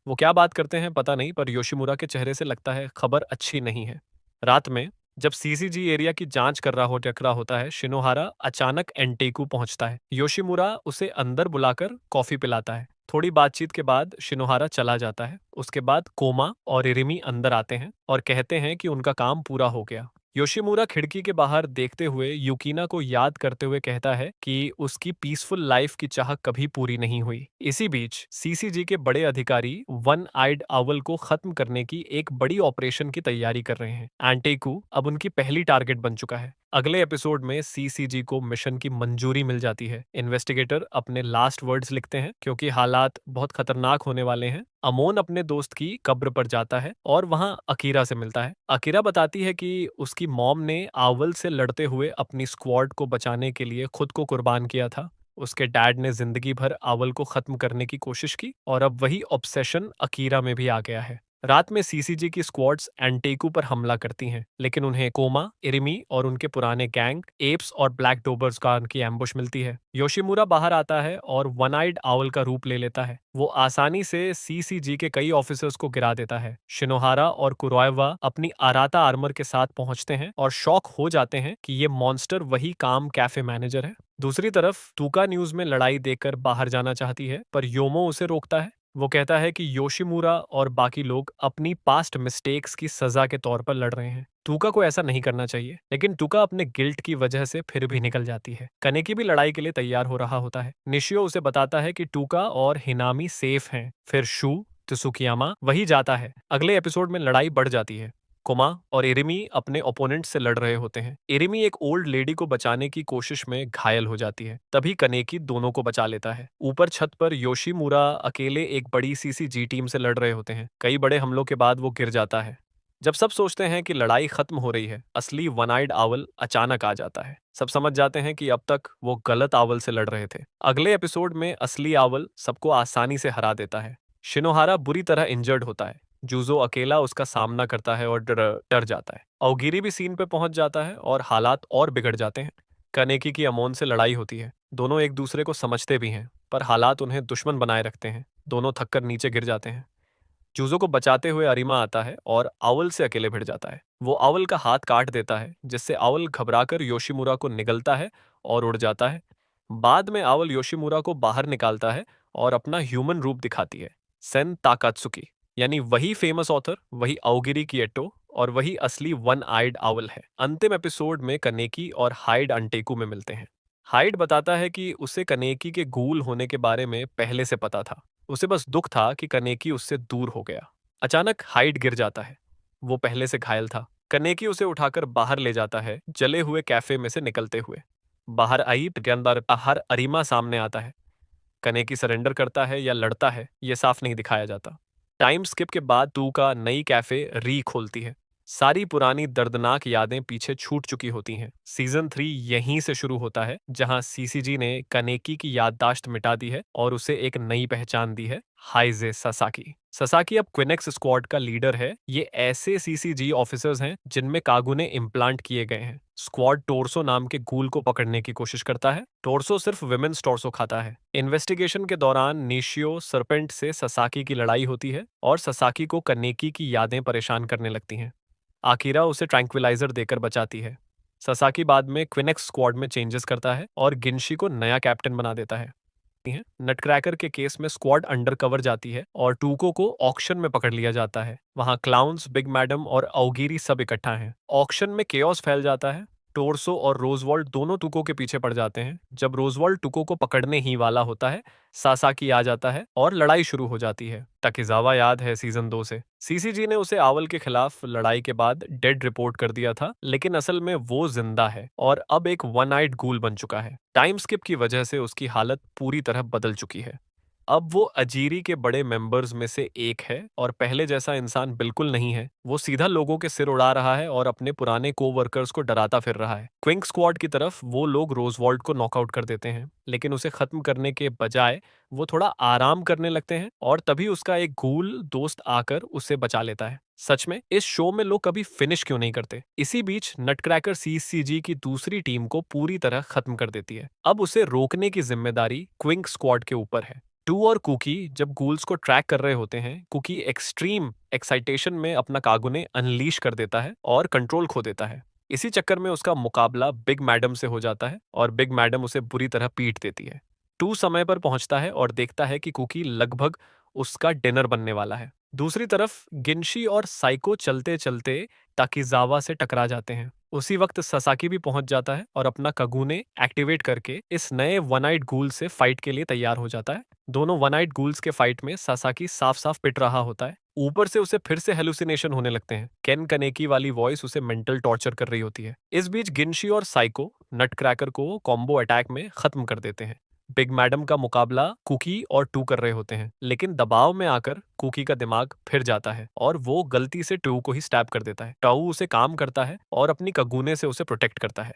वो क्या बात करते हैं पता नहीं, पर योशिमुरा के चेहरे से लगता है खबर अच्छी नहीं है। रात में जब सीसीजी एरिया की जांच कर रहा होता है, शिनोहारा अचानक एंटेकू पहुंचता है। योशिमुरा उसे अंदर बुलाकर कॉफी पिलाता है। थोड़ी बातचीत के बाद शिनोहारा चला जाता है। उसके बाद कोमा और इरिमी अंदर आते हैं और कहते हैं कि उनका काम पूरा हो गया। योशिमुरा खिड़की के बाहर देखते हुए युकीना को याद करते हुए कहता है कि उसकी पीसफुल लाइफ की चाह कभी पूरी नहीं हुई। इसी बीच सीसीजी के बड़े अधिकारी वन आइड आउल को खत्म करने की एक बड़ी ऑपरेशन की तैयारी कर रहे हैं। एंटेकू अब उनकी पहली टारगेट बन चुका है। अगले एपिसोड में सीसीजी को मिशन की मंजूरी मिल जाती है। इन्वेस्टिगेटर अपने लास्ट वर्ड्स लिखते हैं क्योंकि हालात बहुत खतरनाक होने वाले हैं। अमोन अपने दोस्त की कब्र पर जाता है और वहां अकीरा से मिलता है। अकीरा बताती है कि उसकी मॉम ने आउल से लड़ते हुए अपनी स्क्वाड को बचाने के लिए खुद को कुर्बान किया था। उसके डैड ने जिंदगी भर आउल को खत्म करने की कोशिश की और अब वही ऑब्सेशन अकीरा में भी आ गया है। रात में सीसीजी की स्क्वाड्स एंटेकू पर हमला करती हैं, लेकिन उन्हें कोमा, इरिमी और उनके पुराने गैंग एप्स और ब्लैक डोबर्स का उनकी एम्बुश मिलती है। योशिमुरा बाहर आता है और वन आइड आउल का रूप ले लेता है। वो आसानी से सीसीजी के कई ऑफिसर्स को गिरा देता है। शिनोहारा और कुरोएवा अपनी आराता आर्मर के साथ पहुंचते हैं और शॉक हो जाते हैं कि ये मॉन्स्टर वही काम कैफे मैनेजर है। दूसरी तरफ टूका न्यूज में लड़ाई देखकर बाहर जाना चाहती है, पर योमो उसे रोकता है। वो कहता है कि योशिमुरा और बाकी लोग अपनी पास्ट मिस्टेक्स की सजा के तौर पर लड़ रहे हैं। टूका को ऐसा नहीं करना चाहिए, लेकिन टूका अपने गिल्ट की वजह से फिर भी निकल जाती है। कनेकी भी लड़ाई के लिए तैयार हो रहा होता है। निशियो उसे बताता है कि टूका और हिनामी सेफ हैं। फिर शू त्सुकियामा वही जाता है। अगले एपिसोड में लड़ाई बढ़ जाती है। कोमा और इरिमी अपने ओपोनेंट से लड़ रहे होते हैं। इरिमी एक ओल्ड लेडी को बचाने की कोशिश में घायल हो जाती है। तभी कनेकी दोनों को बचा लेता है। ऊपर छत पर योशिमुरा अकेले एक बड़ी सीसीजी टीम से लड़ रहे होते हैं। कई बड़े हमलों के बाद वो गिर जाता है। जब सब सोचते हैं कि लड़ाई खत्म हो रही है, असली वन आइड आउल अचानक आ जाता है। सब समझ जाते हैं कि अब तक वो गलत आउल से लड़ रहे थे। अगले एपिसोड में असली आउल सबको आसानी से हरा देता है। शिनोहारा बुरी तरह इंजर्ड होता है। जूजो अकेला उसका सामना करता है और डर डर जाता है। अवगिरी भी सीन पे पहुंच जाता है और हालात और बिगड़ जाते हैं। कनेकी की अमोन से लड़ाई होती है। दोनों एक दूसरे को समझते भी हैं, पर हालात उन्हें दुश्मन बनाए रखते हैं। दोनों थककर नीचे गिर जाते हैं। जूजो को बचाते हुए अरिमा आता है और आउल से अकेले भिड़ जाता है। वो आउल का हाथ काट देता है, जिससे आउल घबराकर योशिमुरा को निगलता है और उड़ जाता है। बाद में आउल योशिमुरा को बाहर निकालता है और अपना ह्यूमन रूप दिखाती है। सेन ताकात्सुकी, यानी वही फेमस ऑथर, वही अवगिरी किएटो और वही असली वन आइड आउल है। अंतिम एपिसोड में कनेकी और हाइड अंटेकू में मिलते हैं। हाइड बताता है कि उसे कनेकी के गूल होने के बारे में पहले से पता था। उसे बस दुख था कि कनेकी उससे दूर हो गया। अचानक हाइड गिर जाता है। वो पहले से घायल था। कनेकी उसे उठाकर बाहर ले जाता है, जले हुए कैफे में से निकलते हुए। बाहर आई के अंदर हर अरीमा सामने आता है। कनेकी सरेंडर करता है या लड़ता है, ये साफ नहीं दिखाया जाता। टाइम स्किप के बाद तू का नई कैफे री खोलती है। सारी पुरानी दर्दनाक यादें पीछे छूट चुकी होती हैं। सीजन 3 यहीं से शुरू होता है, जहां सीसीजी ने कनेकी की याददाश्त मिटा दी है और उसे एक नई पहचान दी है, हाइजे ससाकी। ससाकी अब क्विनेक्स स्क्वाड का लीडर है। ये ऐसे सीसीजी ऑफिसर्स हैं जिनमें कागुने इम्प्लांट किए गए हैं। स्क्वाड टोरसो नाम के गूल को पकड़ने की कोशिश करता है। टोरसो सिर्फ विमेन्स टोरसो खाता है। इन्वेस्टिगेशन के दौरान निशियो सरपेंट से ससाकी की लड़ाई होती है और ससाकी को कनेकी की यादें परेशान करने लगती हैं। आकिरा उसे ट्रैंक्विलाइजर देकर बचाती है। ससाकी बाद में क्विनेक्स स्क्वाड में चेंजेस करता है और गिनशी को नया कैप्टन बना देता है। नटक्रैकर के केस में स्क्वाड अंडरकवर जाती है और टूको को ऑक्शन में पकड़ लिया जाता है। वहां क्लाउन्स, बिग मैडम और अवगिरी सब इकट्ठा हैं। ऑक्शन में केओस फैल जाता है। टोरसो और रोजवॉल्ट दोनों टुको के पीछे पड़ जाते हैं। जब रोजवॉल्ट टुको को पकड़ने ही वाला होता है, सासाकी आ जाता है और लड़ाई शुरू हो जाती है। ताकिजावा याद है सीजन 2 से। सीसीजी ने उसे आवल के खिलाफ लड़ाई के बाद डेड रिपोर्ट कर दिया था, लेकिन असल में वो जिंदा है और अब एक वन आइड गूल बन चुका है। टाइम स्किप की वजह से उसकी हालत पूरी तरह बदल चुकी है। अब वो अजीरी के बड़े मेंबर्स में से एक है और पहले जैसा इंसान बिल्कुल नहीं है। वो सीधा लोगों के सिर उड़ा रहा है और अपने पुराने को-वर्कर्स को डराता फिर रहा है। क्विंक स्क्वाड की तरफ वो लोग रोजवॉल्ट को नॉकआउट कर देते हैं, लेकिन उसे खत्म करने के बजाय वो थोड़ा आराम करने लगते हैं और तभी उसका एक गूल दोस्त आकर उसे बचा लेता है। सच में इस शो में लोग कभी फिनिश क्यों नहीं करते? इसी बीच नटक्रैकर सीसीजी की दूसरी टीम को पूरी तरह खत्म कर देती है। अब उसे रोकने की जिम्मेदारी क्विंक स्क्वाड के ऊपर है। टू और कुकी जब गूल्स को ट्रैक कर रहे होते हैं, कुकी एक्सट्रीम एक्साइटेशन में अपना कागुने अनलीश कर देता है और कंट्रोल खो देता है। इसी चक्कर में उसका मुकाबला बिग मैडम से हो जाता है और बिग मैडम उसे बुरी तरह पीट देती है। टू समय पर पहुंचता है और देखता है कि कुकी लगभग उसका डिनर बनने वाला है। दूसरी तरफ गिनशी और साइको चलते चलते ताकिजावा से टकरा जाते हैं। उसी वक्त ससाकी भी पहुंच जाता है और अपना कगुने एक्टिवेट करके इस नए वन आइड गूल से फाइट के लिए तैयार हो जाता है। दोनों वन आइड गूल्स के फाइट में सासाकी साफ साफ पिट रहा होता है। ऊपर से उसे फिर से हेलुसिनेशन होने लगते हैं। केन कनेकी वाली वॉइस उसे मेंटल टॉर्चर कर रही होती है। इस बीच गिनशी और साइको नटक्रैकर को कॉम्बो अटैक में खत्म कर देते हैं। बिग मैडम का मुकाबला कुकी और टू कर रहे होते हैं, लेकिन दबाव में आकर कुकी का दिमाग फिर जाता है और वो गलती से टू को ही स्टैब कर देता है। टाऊ उसे काम करता है और अपनी कगुने से उसे प्रोटेक्ट करता है।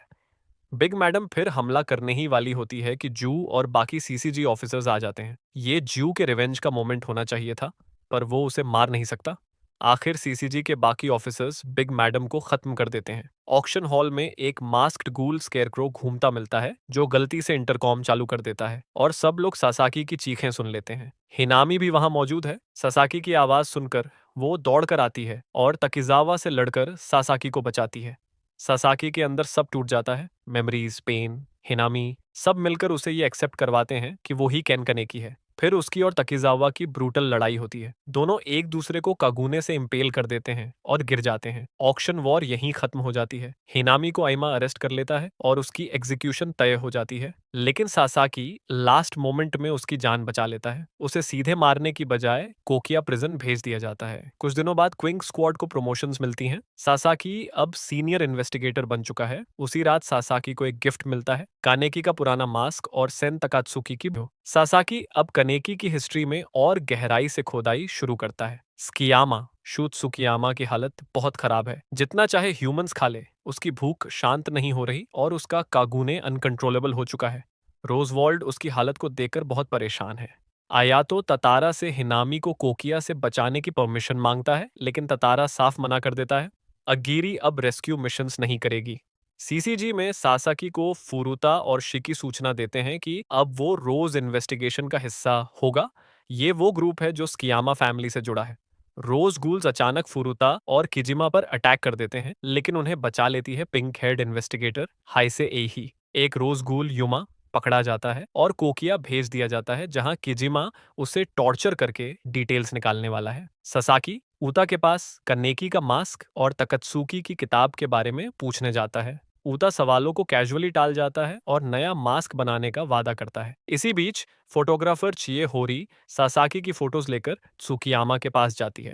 बिग मैडम फिर हमला करने ही वाली होती है कि जू और बाकी सीसीजी ऑफिसर्स आ जाते हैं। ये जू के रिवेंज का मोमेंट होना चाहिए था, पर वो उसे मार नहीं सकता। आखिर सीसीजी के बाकी ऑफिसर्स बिग मैडम को खत्म कर देते हैं। ऑक्शन हॉल में एक मास्क्ड गूल स्केयरक्रो घूमता मिलता है, जो गलती से इंटरकॉम चालू कर देता है और सब लोग सासाकी की चीखें सुन लेते हैं। हिनामी भी वहां मौजूद है। सासाकी की आवाज सुनकर वो दौड़कर आती है और तकिजावा से लड़कर सासाकी को बचाती है। सासाकी के अंदर सब टूट जाता है। मेमोरीज, पेन, हिनामी सब मिलकर उसे ये एक्सेप्ट करवाते हैं कि वो ही केन कनेकी है। फिर उसकी और तकिजावा की ब्रूटल लड़ाई होती है। दोनों एक दूसरे को कागुने से इम्पेल कर देते हैं और गिर जाते हैं। ऑक्शन वॉर यहीं खत्म हो जाती है। हिनामी को आइमा अरेस्ट कर लेता है और उसकी एग्जीक्यूशन तय हो जाती है, लेकिन सासाकी लास्ट मोमेंट में उसकी जान बचा लेता है। उसे सीधे मारने की बजाय कोकिया प्रिजन भेज दिया जाता है। कुछ दिनों बाद क्विंक स्क्वाड को प्रमोशंस मिलती हैं। सासाकी अब सीनियर इन्वेस्टिगेटर बन चुका है। उसी रात सासाकी को एक गिफ्ट मिलता है, कानेकी का पुराना मास्क और सेन तकात्सुकी की। सासाकी अब कनेकी की हिस्ट्री में और गहराई से खोदाई शुरू करता है। स्कियामा शूट सुकियामा की हालत बहुत खराब है। जितना चाहे ह्यूमंस खा ले, उसकी भूख शांत नहीं हो रही और उसका कागुने अनकंट्रोलेबल हो चुका है। रोजवॉल्ड उसकी हालत को देखकर बहुत परेशान है। आयातो ततारा से हिनामी को कोकिया से बचाने की परमिशन मांगता है, लेकिन ततारा साफ मना कर देता है। अगीरी अब रेस्क्यू मिशंस नहीं करेगी। सीसीजी में सासाकी को फुरुता और शिकी सूचना देते हैं कि अब वो रोज इन्वेस्टिगेशन का हिस्सा होगा। ये वो ग्रुप है जो स्कियामा फैमिली से जुड़ा है। रोज गूल्स अचानक फुरुता और किजिमा पर अटैक कर देते हैं, लेकिन उन्हें बचा लेती है पिंक हेड इन्वेस्टिगेटर हाइसे एही। एक रोज गूल युमा पकड़ा जाता है और कोकिया भेज दिया जाता है, जहां किजिमा उसे टॉर्चर करके डिटेल्स निकालने वाला है। ससाकी ऊता के पास कन्नेकी का मास्क और तकत्सुकी की किताब के बारे में पूछने जाता है। ऊता सवालों को कैजुअली टाल जाता है और नया मास्क बनाने का वादा करता है। इसी बीच फोटोग्राफर चिए होरी सासाकी की फोटोज लेकर त्सुकियामा के पास जाती है।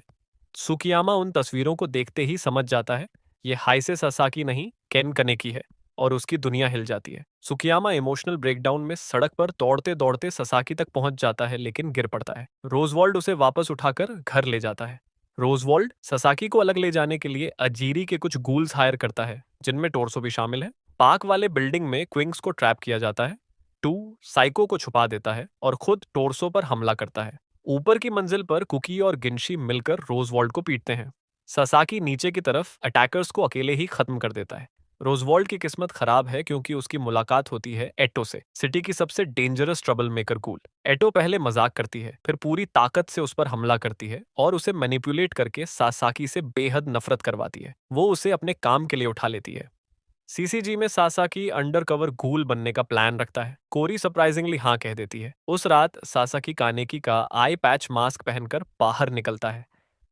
त्सुकियामा उन तस्वीरों को देखते ही समझ जाता है ये हाइसे सासाकी नहीं, केन कनेकी है, और उसकी दुनिया हिल जाती है। सुकियामा इमोशनल ब्रेकडाउन में सड़क पर दौड़ते दौड़ते ससाकी तक पहुंच जाता है, लेकिन गिर पड़ता है। रोजवॉल्ड उसे वापस उठाकर घर ले जाता है। रोजवॉल्ड ससाकी को अलग ले जाने के लिए अजीरी के कुछ गूल्स हायर करता है, जिनमें टोरसो भी शामिल है। पार्क वाले बिल्डिंग में क्विंग्स को ट्रैप किया जाता है। टू साइको को छुपा देता है और खुद टोरसो पर हमला करता है। ऊपर की मंजिल पर कुकी और गिनशी मिलकर रोजवॉल्ड को पीटते हैं। ससाकी नीचे की तरफ अटैकर्स को अकेले ही खत्म कर देता है। रोजवॉल्ड की किस्मत खराब है क्योंकि उसकी मुलाकात होती है एटो से, सिटी की सबसे डेंजरस ट्रबल मेकर गूल। एटो पहले मजाक करती है, फिर पूरी ताकत से उस पर हमला करती है और उसे मैनिपुलेट करके सासाकी से बेहद नफरत करवाती है। वो उसे अपने काम के लिए उठा लेती है। सीसीजी में सासाकी अंडरकवर गूल बनने का प्लान रखता है। कोरी सरप्राइजिंगली हाँ कह देती है। उस रात सासाकी कानेकी का आई पैच मास्क पहनकर बाहर निकलता है।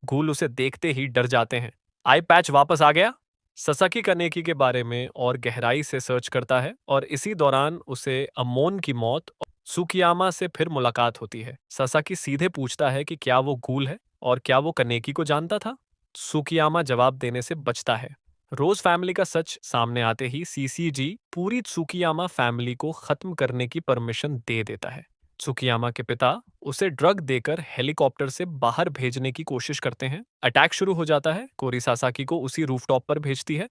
गूल उसे देखते ही डर जाते हैं। आई पैच वापस आ गया। ससाकी कानेकी के बारे में और गहराई से सर्च करता है और इसी दौरान उसे अमोन की मौत और सुकियामा से फिर मुलाकात होती है। ससाकी सीधे पूछता है कि क्या वो गूल है और क्या वो कनेकी को जानता था। सुकियामा जवाब देने से बचता है। रोज फैमिली का सच सामने आते ही सीसीजी पूरी त्सुकियामा फैमिली को खत्म करने की परमिशन दे देता है। त्सुकियामा के पिता उसे ड्रग देकर हेलीकॉप्टर से बाहर भेजने की कोशिश करते हैं। अटैक शुरू हो जाता है। कोरी सासाकी को उसी रूफटॉप पर भेजती है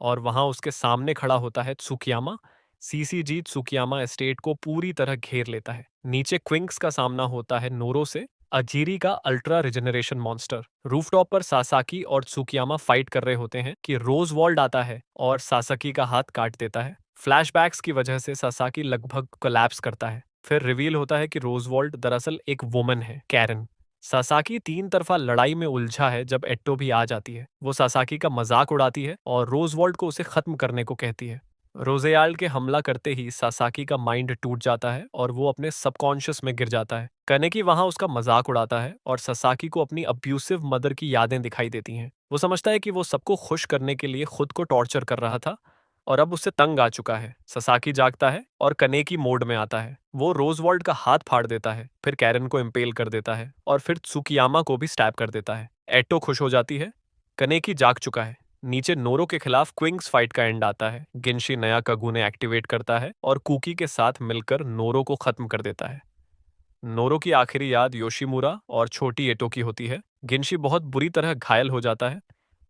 और वहां उसके सामने खड़ा होता है त्सुकियामा। सीसीजी त्सुकियामा एस्टेट को पूरी तरह घेर लेता है। नीचे क्विंक्स का सामना होता है नोरो से, अजीरी का अल्ट्रा रिजेनरेशन मॉन्स्टर। रूफटॉप पर सासाकी और त्सुकियामा फाइट कर रहे होते हैं कि रोजवॉल्ड आता है और सासाकी का हाथ काट देता है। फ्लैशबैक्स की वजह से सासाकी लगभग कोलैप्स करता है। फिर रिवील होता है कि रोजवॉल्ड दरअसल एक वुमन है, कैरन। सासाकी तीन तरफा लड़ाई में उलझा है जब एट्टो भी आ जाती है। वो सासाकी का मजाक उड़ाती है और रोजवॉल्ड को उसे खत्म करने को कहती है। रोजेयाल्ड के हमला करते ही सासाकी का माइंड टूट जाता है और वो अपने सबकॉन्शियस में गिर जाता है। कनेकी वहां उसका मजाक उड़ाता है और सासाकी को अपनी अब्यूसिव मदर की यादें दिखाई देती हैं। वो समझता है कि वो सबको खुश करने के लिए खुद को टॉर्चर कर रहा था और अब उससे तंग आ चुका है। ससाकी जागता है और कनेकी मोड में आता है। वो रोजवॉल्ड का हाथ फाड़ देता है, फिर कैरन को इम्पेल कर देता है और फिर त्सुकियामा को भी स्टैब कर देता है। एटो खुश हो जाती है। कनेकी जाग चुका है। नीचे नोरो के खिलाफ क्विंग्स फाइट का एंड आता है। गिनशी नया कगुने एक्टिवेट करता है और कुकी के साथ मिलकर नोरो को खत्म कर देता है। नोरो की आखिरी याद योशिमुरा और छोटी एटो की होती है। गिनशी बहुत बुरी तरह घायल हो जाता है।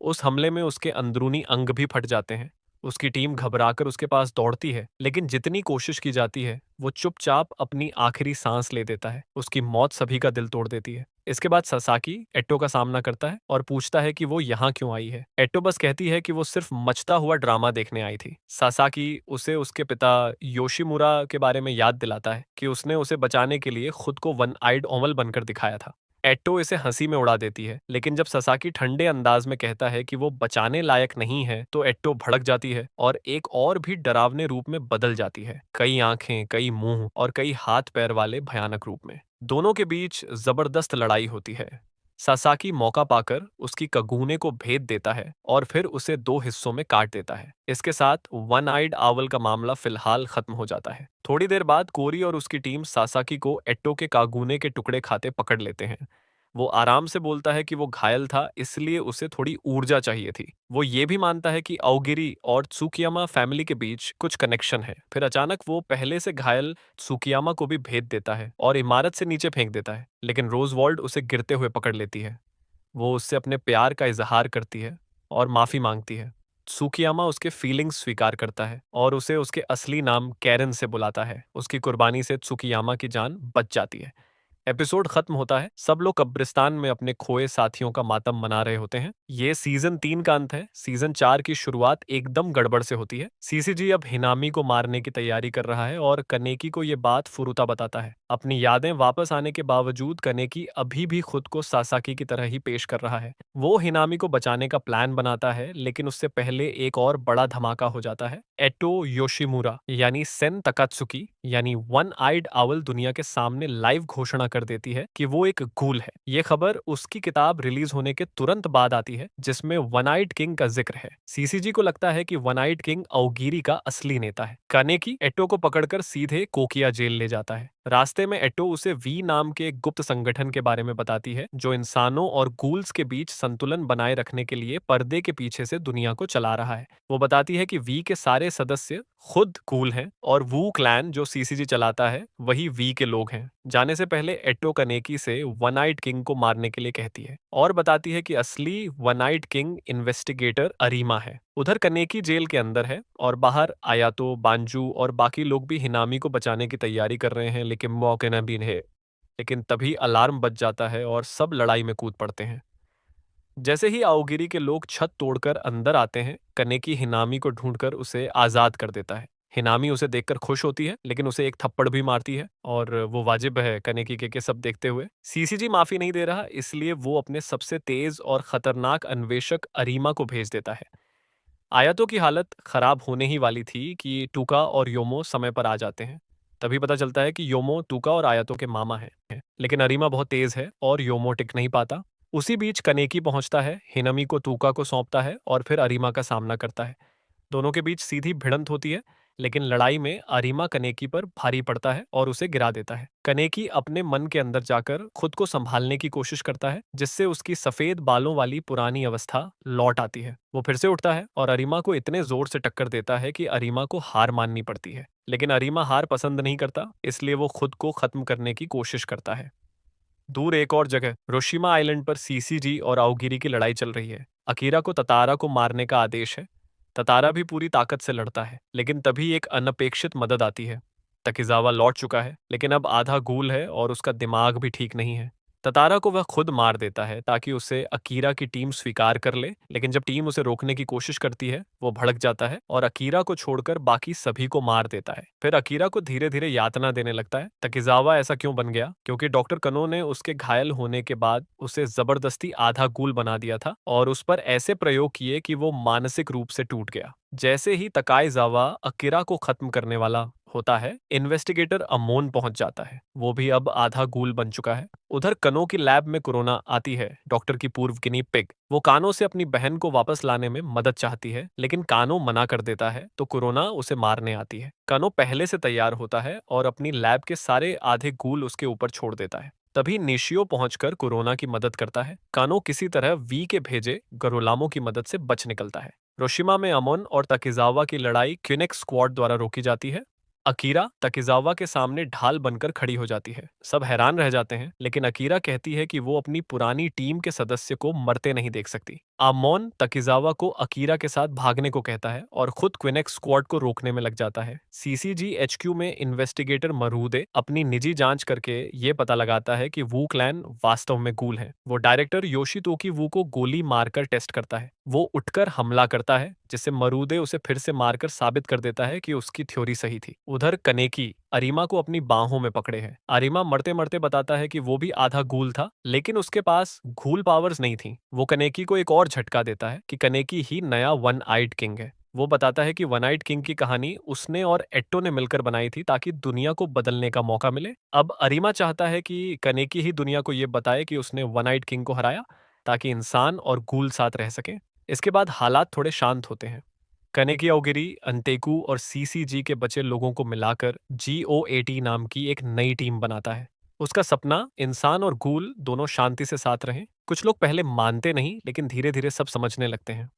उस हमले में उसके अंदरूनी अंग भी फट जाते हैं। उसकी टीम घबराकर उसके पास दौड़ती है, लेकिन जितनी कोशिश की जाती है वो चुपचाप अपनी आखिरी सांस ले देता है। उसकी मौत सभी का दिल तोड़ देती है। इसके बाद ससाकी एट्टो का सामना करता है और पूछता है कि वो यहाँ क्यों आई है। एट्टो बस कहती है कि वो सिर्फ मचता हुआ ड्रामा देखने आई थी। सासाकी उसे उसके पिता योशिमुरा के बारे में याद दिलाता है कि उसने उसे बचाने के लिए खुद को वन आइड ओमल बनकर दिखाया था। एट्टो इसे हंसी में उड़ा देती है, लेकिन जब ससाकी ठंडे अंदाज में कहता है कि वो बचाने लायक नहीं है, तो एट्टो भड़क जाती है और एक और भी डरावने रूप में बदल जाती है। कई आंखें, कई मुंह और कई हाथ पैर वाले भयानक रूप में। दोनों के बीच जबरदस्त लड़ाई होती है। सासाकी मौका पाकर उसकी कगूने को भेद देता है और फिर उसे दो हिस्सों में काट देता है। इसके साथ वन आइड आवल का मामला फिलहाल खत्म हो जाता है। थोड़ी देर बाद कोरी और उसकी टीम सासाकी को एट्टो के कागूने के टुकड़े खाते पकड़ लेते हैं। वो आराम से बोलता है कि वो घायल था, इसलिए उसे थोड़ी ऊर्जा चाहिए थी। वो ये भी मानता है कि अओगिरी और त्सुकियामा फैमिली के बीच कुछ कनेक्शन है। फिर अचानक वो पहले से घायल त्सुकियामा को भी भेद देता है और इमारत से नीचे फेंक देता है, लेकिन रोजवॉल्ड उसे गिरते हुए पकड़ लेती है। वो उससे अपने प्यार का इजहार करती है और माफी मांगती है। त्सुकियामा उसके फीलिंग्स स्वीकार करता है और उसे उसके असली नाम कैरन से बुलाता है। उसकी कुर्बानी से त्सुकियामा की जान बच जाती है। एपिसोड खत्म होता है, सब लोग कब्रिस्तान में अपने खोए साथियों का मातम मना रहे होते हैं। ये सीजन 3 का अंत है। सीजन 4 की शुरुआत एकदम गड़बड़ से होती है। सीसीजी अब हिनामी को मारने की तैयारी कर रहा है और कनेकी को ये बात फुरुता बताता है। अपनी यादें वापस आने के बावजूद कनेकी अभी भी खुद को सासाकी की तरह ही पेश कर रहा है। वो हिनामी को बचाने का प्लान बनाता है, लेकिन उससे पहले एक और बड़ा धमाका हो जाता है। एटो योशिमुरा यानी सेन तकात्सुकी यानी वन आइड आउल दुनिया के सामने लाइव घोषणा कर देती है कि वो एक गूल है। ये खबर उसकी किताब रिलीज होने के तुरंत बाद आती है, जिसमें वन आइड किंग का जिक्र है। सीसीजी को लगता है कि वन आइड किंग अउगिरी का असली नेता है। कानेकी एटो को पकड़कर सीधे कोकिया जेल ले जाता है। रास्ते में एटो उसे वी नाम के एक गुप्त संगठन के बारे में बताती है, जो इंसानों और गूल्स के बीच संतुलन बनाए रखने के लिए पर्दे के पीछे से दुनिया को चला रहा है। वो बताती है कि वी के सारे सदस्य खुद गूल हैं और वू क्लैन जो सीसीजी चलाता है वही वी के लोग हैं। जाने से पहले एटो कनेकी से वन आइड किंग को मारने के लिए कहती है और बताती है कि असली वन आइड किंग इन्वेस्टिगेटर अरीमा है। उधर कनेकी जेल के अंदर है और बाहर आयातो, बांजू और बाकी लोग भी हिनामी को बचाने की तैयारी कर रहे हैं, लेकिन मौके न भी है। लेकिन तभी अलार्म बज जाता है और सब लड़ाई में कूद पड़ते हैं। जैसे ही आओगिरी के लोग छत तोड़कर अंदर आते हैं, कनेकी हिनामी को ढूंढकर उसे आजाद कर देता है। हिनामी उसे देखकर खुश होती है, लेकिन उसे एक थप्पड़ भी मारती है और वो वाजिब है कनेकी के सब देखते हुए। सीसीजी माफी नहीं दे रहा, इसलिए वो अपने सबसे तेज और खतरनाक अन्वेषक अरीमा को भेज देता है। आयातो की हालत खराब होने ही वाली थी कि टूका और योमो समय पर आ जाते हैं। तभी पता चलता है कि योमो टूका और आयातो के मामा हैं, लेकिन अरीमा बहुत तेज है और योमो टिक नहीं पाता। उसी बीच कनेकी पहुंचता है, हिनमी को टूका को सौंपता है और फिर अरीमा का सामना करता है। दोनों के बीच सीधी भिड़ंत होती है, लेकिन लड़ाई में अरीमा कनेकी पर भारी पड़ता है और उसे गिरा देता है। कनेकी अपने मन के अंदर जाकर खुद को संभालने की कोशिश करता है, जिससे उसकी सफेद बालों वाली पुरानी अवस्था लौट आती है। वो फिर से उठता है और अरीमा को इतने जोर से टक्कर देता है कि अरीमा को हार माननी पड़ती है। लेकिन अरीमा हार पसंद नहीं करता, इसलिए वो खुद को खत्म करने की कोशिश करता है। दूर एक और जगह रोशिमा आइलैंड पर सीसीजी और आओगिरी की लड़ाई चल रही है। अकीरा को ततारा को मारने का आदेश है। ततारा भी पूरी ताकत से लड़ता है, लेकिन तभी एक अनपेक्षित मदद आती है। तकिजावा लौट चुका है, लेकिन अब आधा गूल है और उसका दिमाग भी ठीक नहीं है। ततारा को वह खुद मार देता है ताकि उसे अकीरा की टीम स्वीकार कर ले, लेकिन जब टीम उसे रोकने की कोशिश करती है, वो भड़क जाता है और अकीरा को छोड़कर बाकी सभी को मार देता है। फिर अकीरा को धीरे धीरे यातना देने लगता है। तकिजावा ऐसा क्यों बन गया? क्योंकि डॉक्टर कनो ने उसके घायल होने के बाद उसे जबरदस्ती आधा गूल बना दिया था और उस पर ऐसे प्रयोग किए कि वो मानसिक रूप से टूट गया। जैसे ही तकाईजावा अकीरा को खत्म करने वाला होता है, इन्वेस्टिगेटर अमोन पहुंच जाता है। वो भी अब आधा गूल बन चुका है। उधर कनो की लैब में कोरोना आती है, डॉक्टर की पूर्व गिनी पिग। वो कानो से अपनी बहन को वापस लाने में मदद चाहती है, लेकिन कानो मना कर देता है, तो कोरोना उसे मारने आती है। कानो पहले से तैयार होता है और अपनी लैब के सारे आधे गूल उसके ऊपर छोड़ देता है। तभी निशियो पहुंचकर कोरोना की मदद करता है। कानो किसी तरह वी के भेजे गरोलामो की मदद से बच निकलता है। रोशिमा में अमोन और तकिजावा की लड़ाई क्यूनेक्स स्क्वाड द्वारा रोकी जाती है। अकीरा तकिजावा के सामने ढाल बनकर खड़ी हो जाती है। सब हैरान रह जाते हैं, लेकिन अकीरा कहती है कि वो अपनी पुरानी टीम के सदस्य को मरते नहीं देख सकती। आमोन तकिजावा को अकीरा के साथ भागने को कहता है और खुद क्विनेक्स स्क्वाड को रोकने में लग जाता है। सीसीजी एचक्यू में इन्वेस्टिगेटर मरूदे अपनी निजी जांच करके ये पता लगाता है कि वू क्लैन वास्तव में गूल है। वो डायरेक्टर योशितोकी वू को गोली मारकर टेस्ट करता है। वो उठकर हमला करता है, जिससे मरूदे उसे फिर से मारकर साबित कर देता है कि उसकी थ्योरी सही थी। उधर कनेकी अरीमा को अपनी बाहों में पकड़े है। अरीमा मरते मरते बताता है कि वो भी आधा गूल था, लेकिन उसके पास गूल पावर्स नहीं थी। वो कनेकी को एक और झटका देता है कि कनेकी ही नया वन आइड किंग है। वो बताता है कि वन आइड किंग की कहानी उसने और एट्टो ने मिलकर बनाई थी ताकि दुनिया को बदलने का मौका मिले। अब अरीमा चाहता है कि कनेकी ही दुनिया को ये बताए कि उसने वन आइड किंग को हराया, ताकि इंसान और गूल साथ रह सके। इसके बाद हालात थोड़े शांत होते हैं। कनेकी अउगिरी, अंतेकू और सीसीजी के बचे लोगों को मिलाकर GO80 नाम की एक नई टीम बनाता है। उसका सपना इंसान और गूल दोनों शांति से साथ रहें। कुछ लोग पहले मानते नहीं, लेकिन धीरे धीरे सब समझने लगते हैं।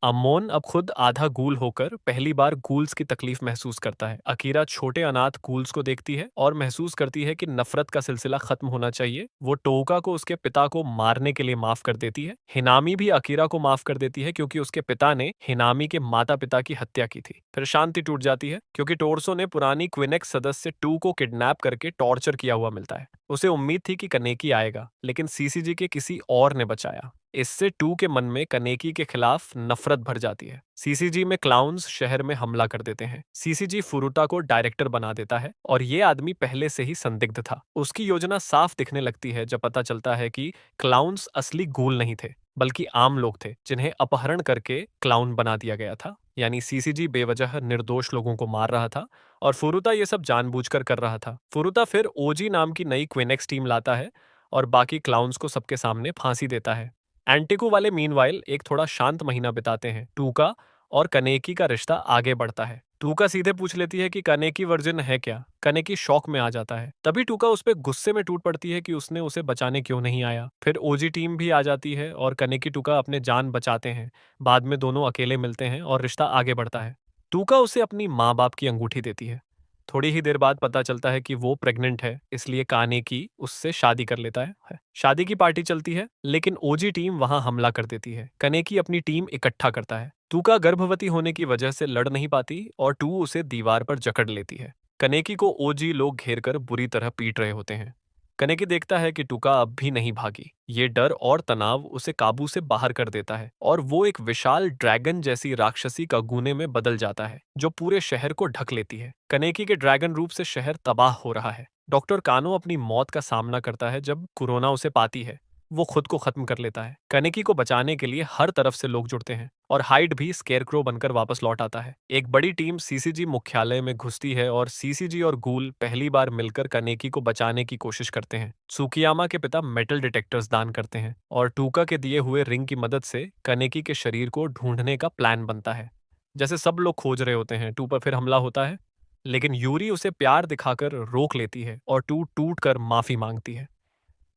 अमोन अब खुद आधा गूल होकर पहली बार गूल्स की तकलीफ महसूस करता है। अकीरा छोटे अनाथ गूल्स को देखती है और महसूस करती है कि नफरत का सिलसिला खत्म होना चाहिए। वो टोका को उसके पिता को मारने के लिए माफ कर देती है। हिनामी भी अकीरा को माफ कर देती है क्योंकि उसके पिता ने हिनामी के माता पिता की हत्या की थी। फिर शांति टूट जाती है क्योंकि टोरसो ने पुरानी क्विनेक्स सदस्य टू को किडनैप करके टॉर्चर किया हुआ मिलता है। उसे उम्मीद थी कि कनेकी आएगा, लेकिन सीसीजी के किसी और ने बचाया। इससे टू के मन में कनेकी के खिलाफ नफरत भर जाती है। सीसीजी में क्लाउन्स शहर में हमला कर देते हैं। सीसीजी फुरुता को डायरेक्टर बना देता है और ये आदमी पहले से ही संदिग्ध था। उसकी योजना साफ दिखने लगती है जब पता चलता है कि क्लाउन्स असली गूल नहीं थे, बल्कि आम लोग थे जिन्हें अपहरण करके क्लाउन बना दिया गया था। यानी सीसीजी बेवजह निर्दोष लोगों को मार रहा था और फुरुता ये सब जानबूझकर कर रहा था। फुरुता फिर ओजी नाम की नई क्विनेक्स टीम लाता है और बाकी क्लाउन्स को सबके सामने फांसी देता है। एंटिको वाले मीनवाइल एक थोड़ा शांत महीना बिताते हैं। टूका और कनेकी का रिश्ता आगे बढ़ता है। टूका सीधे पूछ लेती है कि कनेकी वर्जिन है क्या। कनेकी शौक में आ जाता है। तभी टूका उस पर गुस्से में टूट पड़ती है कि उसने उसे बचाने क्यों नहीं आया। फिर ओजी टीम भी आ जाती है और कनेकी टूका अपने जान बचाते हैं। बाद में दोनों अकेले मिलते हैं और रिश्ता आगे बढ़ता है। टूका उसे अपनी माँ बाप की अंगूठी देती है। थोड़ी ही देर बाद पता चलता है कि वो प्रेग्नेंट है, इसलिए कानेकी उससे शादी कर लेता है। शादी की पार्टी चलती है, लेकिन ओजी टीम वहां हमला कर देती है। कनेकी अपनी टीम इकट्ठा करता है। टूका गर्भवती होने की वजह से लड़ नहीं पाती और टू उसे दीवार पर जकड़ लेती है। कनेकी को ओजी लोग घेर कर बुरी तरह पीट रहे होते हैं। कनेकी देखता है कि टुका अब भी नहीं भागी। ये डर और तनाव उसे काबू से बाहर कर देता है और वो एक विशाल ड्रैगन जैसी राक्षसी का गूने में बदल जाता है जो पूरे शहर को ढक लेती है। कनेकी के ड्रैगन रूप से शहर तबाह हो रहा है। डॉक्टर कानो अपनी मौत का सामना करता है जब कोरोना उसे पाती है। वो खुद को खत्म कर लेता है। कनेकी को बचाने के लिए हर तरफ से लोग जुड़ते हैं और हाइड भी स्केरक्रो बनकर वापस लौट आता है। एक बड़ी टीम सीसीजी मुख्यालय में घुसती है और सीसीजी और गूल पहली बार मिलकर कनेकी को बचाने की कोशिश करते हैं। सुकियामा के पिता मेटल डिटेक्टर्स दान करते हैं और टूका के दिए हुए रिंग की मदद से कनेकी के शरीर को ढूंढने का प्लान बनता है। जैसे सब लोग खोज रहे होते हैं, टू पर फिर हमला होता है, लेकिन यूरी उसे प्यार दिखाकर रोक लेती है और टू टूट कर माफी मांगती है।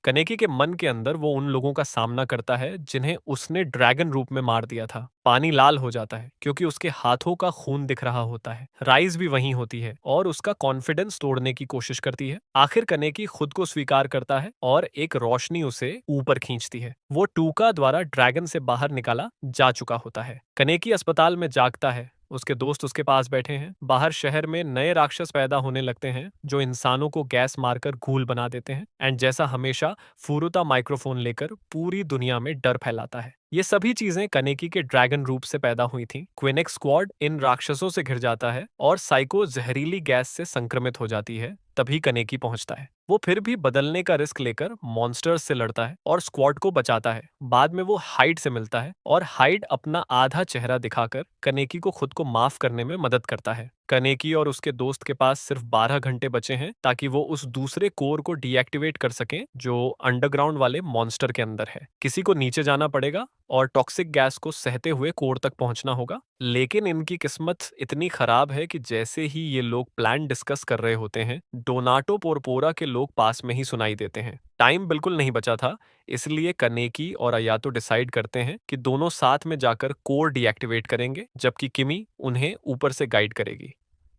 कनेकी के मन के अंदर वो उन लोगों का सामना करता है जिन्हें उसने ड्रैगन रूप में मार दिया था। पानी लाल हो जाता है क्योंकि उसके हाथों का खून दिख रहा होता है। राइज भी वहीं होती है और उसका कॉन्फिडेंस तोड़ने की कोशिश करती है। आखिर कनेकी खुद को स्वीकार करता है और एक रोशनी उसे ऊपर खींचती है। वो टूका द्वारा ड्रैगन से बाहर निकाला जा चुका होता है। कनेकी अस्पताल में जागता है। उसके दोस्त उसके पास बैठे हैं। बाहर शहर में नए राक्षस पैदा होने लगते हैं जो इंसानों को गैस मारकर घूल बना देते हैं। एंड जैसा हमेशा, फुरुता माइक्रोफोन लेकर पूरी दुनिया में डर फैलाता है। ये सभी चीजें कनेकी के ड्रैगन रूप से पैदा हुई थीं। क्विनेक्स स्क्वाड इन राक्षसों से घिर जाता है और साइको जहरीली गैस से संक्रमित हो जाती है। तभी कनेकी पहुंचता है। वो फिर भी बदलने का रिस्क लेकर मॉन्स्टर्स से लड़ता है और स्क्वाड को बचाता है। बाद में वो हाइड से मिलता है और हाइड अपना आधा चेहरा दिखाकर कनेकी को खुद को माफ करने में मदद करता है। कनेकी और उसके दोस्त के पास सिर्फ 12 घंटे बचे हैं ताकि वो उस दूसरे कोर को डीएक्टिवेट कर सकें जो अंडरग्राउंड वाले मॉन्स्टर के अंदर है। किसी को नीचे जाना पड़ेगा और टॉक्सिक गैस को सहते हुए कोर तक पहुंचना होगा। लेकिन इनकी किस्मत इतनी खराब है कि जैसे ही ये लोग प्लान डिस्कस कर रहे होते हैं, डोनाटो पोरपोरा के लोग पास में ही सुनाई देते हैं। टाइम बिल्कुल नहीं बचा था, इसलिए कनेकी और अयातो डिसाइड करते हैं कि दोनों साथ में जाकर कोर डीएक्टिवेट करेंगे, जबकि किमी उन्हें ऊपर से गाइड करेगी।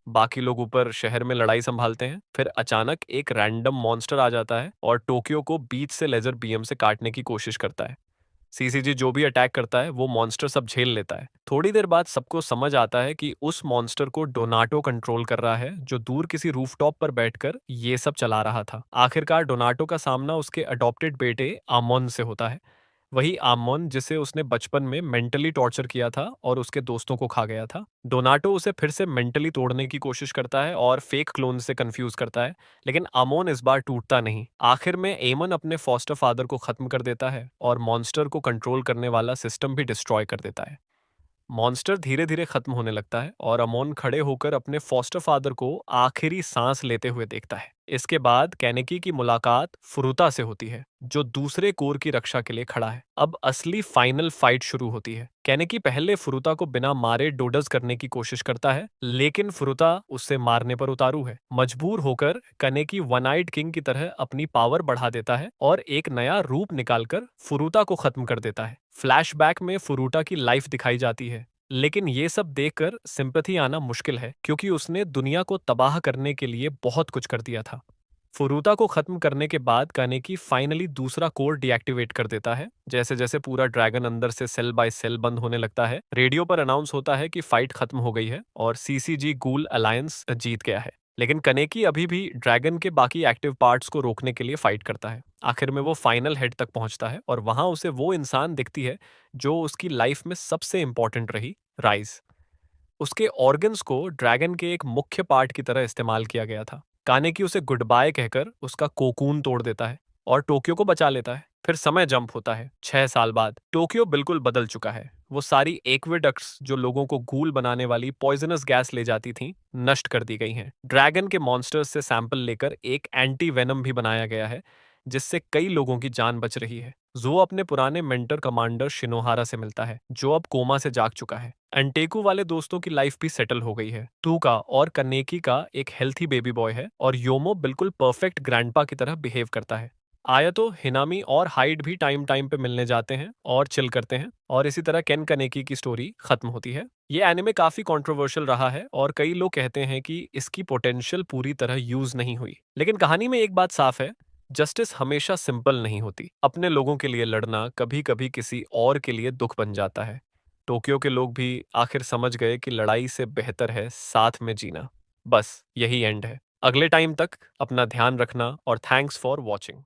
बाकी लोग ऊपर शहर में लड़ाई संभालते हैं। फिर अचानक एक रैंडम मॉन्स्टर आ जाता है और टोक्यो को बीच से लेजर बीएम से काटने की कोशिश करता है। सीसीजी जो भी अटैक करता है वो मॉन्स्टर सब झेल लेता है। थोड़ी देर बाद सबको समझ आता है कि उस मॉन्स्टर को डोनाटो कंट्रोल कर रहा है जो दूर किसी रूफटॉप पर बैठकर ये सब चला रहा था। आखिरकार डोनाटो का सामना उसके अडॉप्टेड बेटे आमोन से होता है। वही आमोन जिसे उसने बचपन में मेंटली टॉर्चर किया था और उसके दोस्तों को खा गया था। डोनाटो उसे फिर से मेंटली तोड़ने की कोशिश करता है और फेक क्लोन से कंफ्यूज करता है, लेकिन आमोन इस बार टूटता नहीं। आखिर में एमन अपने फॉस्टर फादर को खत्म कर देता है और मॉन्स्टर को कंट्रोल करने वाला सिस्टम भी डिस्ट्रॉय कर देता है। मॉन्स्टर धीरे धीरे खत्म होने लगता है और अमोन खड़े होकर अपने फॉस्टर फादर को आखिरी सांस लेते हुए देखता है। इसके बाद कैनेकी की मुलाकात फुरुता से होती है, जो दूसरे कोर की रक्षा के लिए खड़ा है। अब असली फाइनल फाइट शुरू होती है। कैनेकी पहले फुरुता को बिना मारे डोडस करने की कोशिश करता है, लेकिन फुरुता उससे मारने पर उतारू है। मजबूर होकर कैनेकी वन आइड किंग की तरह अपनी पावर बढ़ा देता है और एक नया रूप निकालकर फुरुता को खत्म कर देता है। फ्लैशबैक में फुरुता की लाइफ दिखाई जाती है, लेकिन ये सब देखकर सिंपैथी आना मुश्किल है, क्योंकि उसने दुनिया को तबाह करने के लिए बहुत कुछ कर दिया था। फुरुता को खत्म करने के बाद कानेकी फाइनली दूसरा कोर डीएक्टिवेट कर देता है। जैसे जैसे पूरा ड्रैगन अंदर से सेल बाय सेल बंद होने लगता है, रेडियो पर अनाउंस होता है कि फाइट खत्म हो गई है और सीसीजी गूल अलायंस जीत गया है। लेकिन कनेकी अभी भी ड्रैगन के बाकी एक्टिव पार्ट्स को रोकने के लिए फाइट करता है। आखिर में वो फाइनल हेड तक पहुंचता है और वहां उसे वो इंसान दिखती है जो उसकी लाइफ में सबसे इंपॉर्टेंट रही, राइज। उसके ऑर्गन्स को ड्रैगन के एक मुख्य पार्ट की तरह इस्तेमाल किया गया था। कानेकी उसे गुड बाय कहकर उसका कोकून तोड़ देता है और टोक्यो को बचा लेता है। फिर समय जंप होता है 6 साल बाद। टोक्यो बिल्कुल बदल चुका है। वो सारी एक्वेडक्ट्स जो लोगों को गूल बनाने वाली पॉइजनस गैस ले जाती थीं, नष्ट कर दी गई हैं। ड्रैगन के मॉन्स्टर्स से सैंपल लेकर एक एंटी वेनम भी बनाया गया है, जिससे कई लोगों की जान बच रही है। जो अपने पुराने मेंटर कमांडर शिनोहारा से मिलता है, जो अब कोमा से जाग चुका है। एंटेकू वाले दोस्तों की लाइफ भी सेटल हो गई है। टूका और कन्नेकी का एक हेल्थी बेबी बॉय है और योमो बिल्कुल परफेक्ट ग्रैंडपा की तरह बिहेव करता है। आयातो, हिनामी और हाइड भी टाइम टाइम पे मिलने जाते हैं और चिल करते हैं, और इसी तरह केन कनेकी की स्टोरी खत्म होती है। ये एनिमे काफी कंट्रोवर्शियल रहा है और कई लोग कहते हैं कि इसकी पोटेंशियल पूरी तरह यूज नहीं हुई। लेकिन कहानी में एक बात साफ है, जस्टिस हमेशा सिंपल नहीं होती। अपने लोगों के लिए लड़ना कभी कभी किसी और के लिए दुख बन जाता है। टोक्यो के लोग भी आखिर समझ गए कि लड़ाई से बेहतर है साथ में जीना। बस यही एंड है। अगले टाइम तक अपना ध्यान रखना और थैंक्स फॉर वॉचिंग।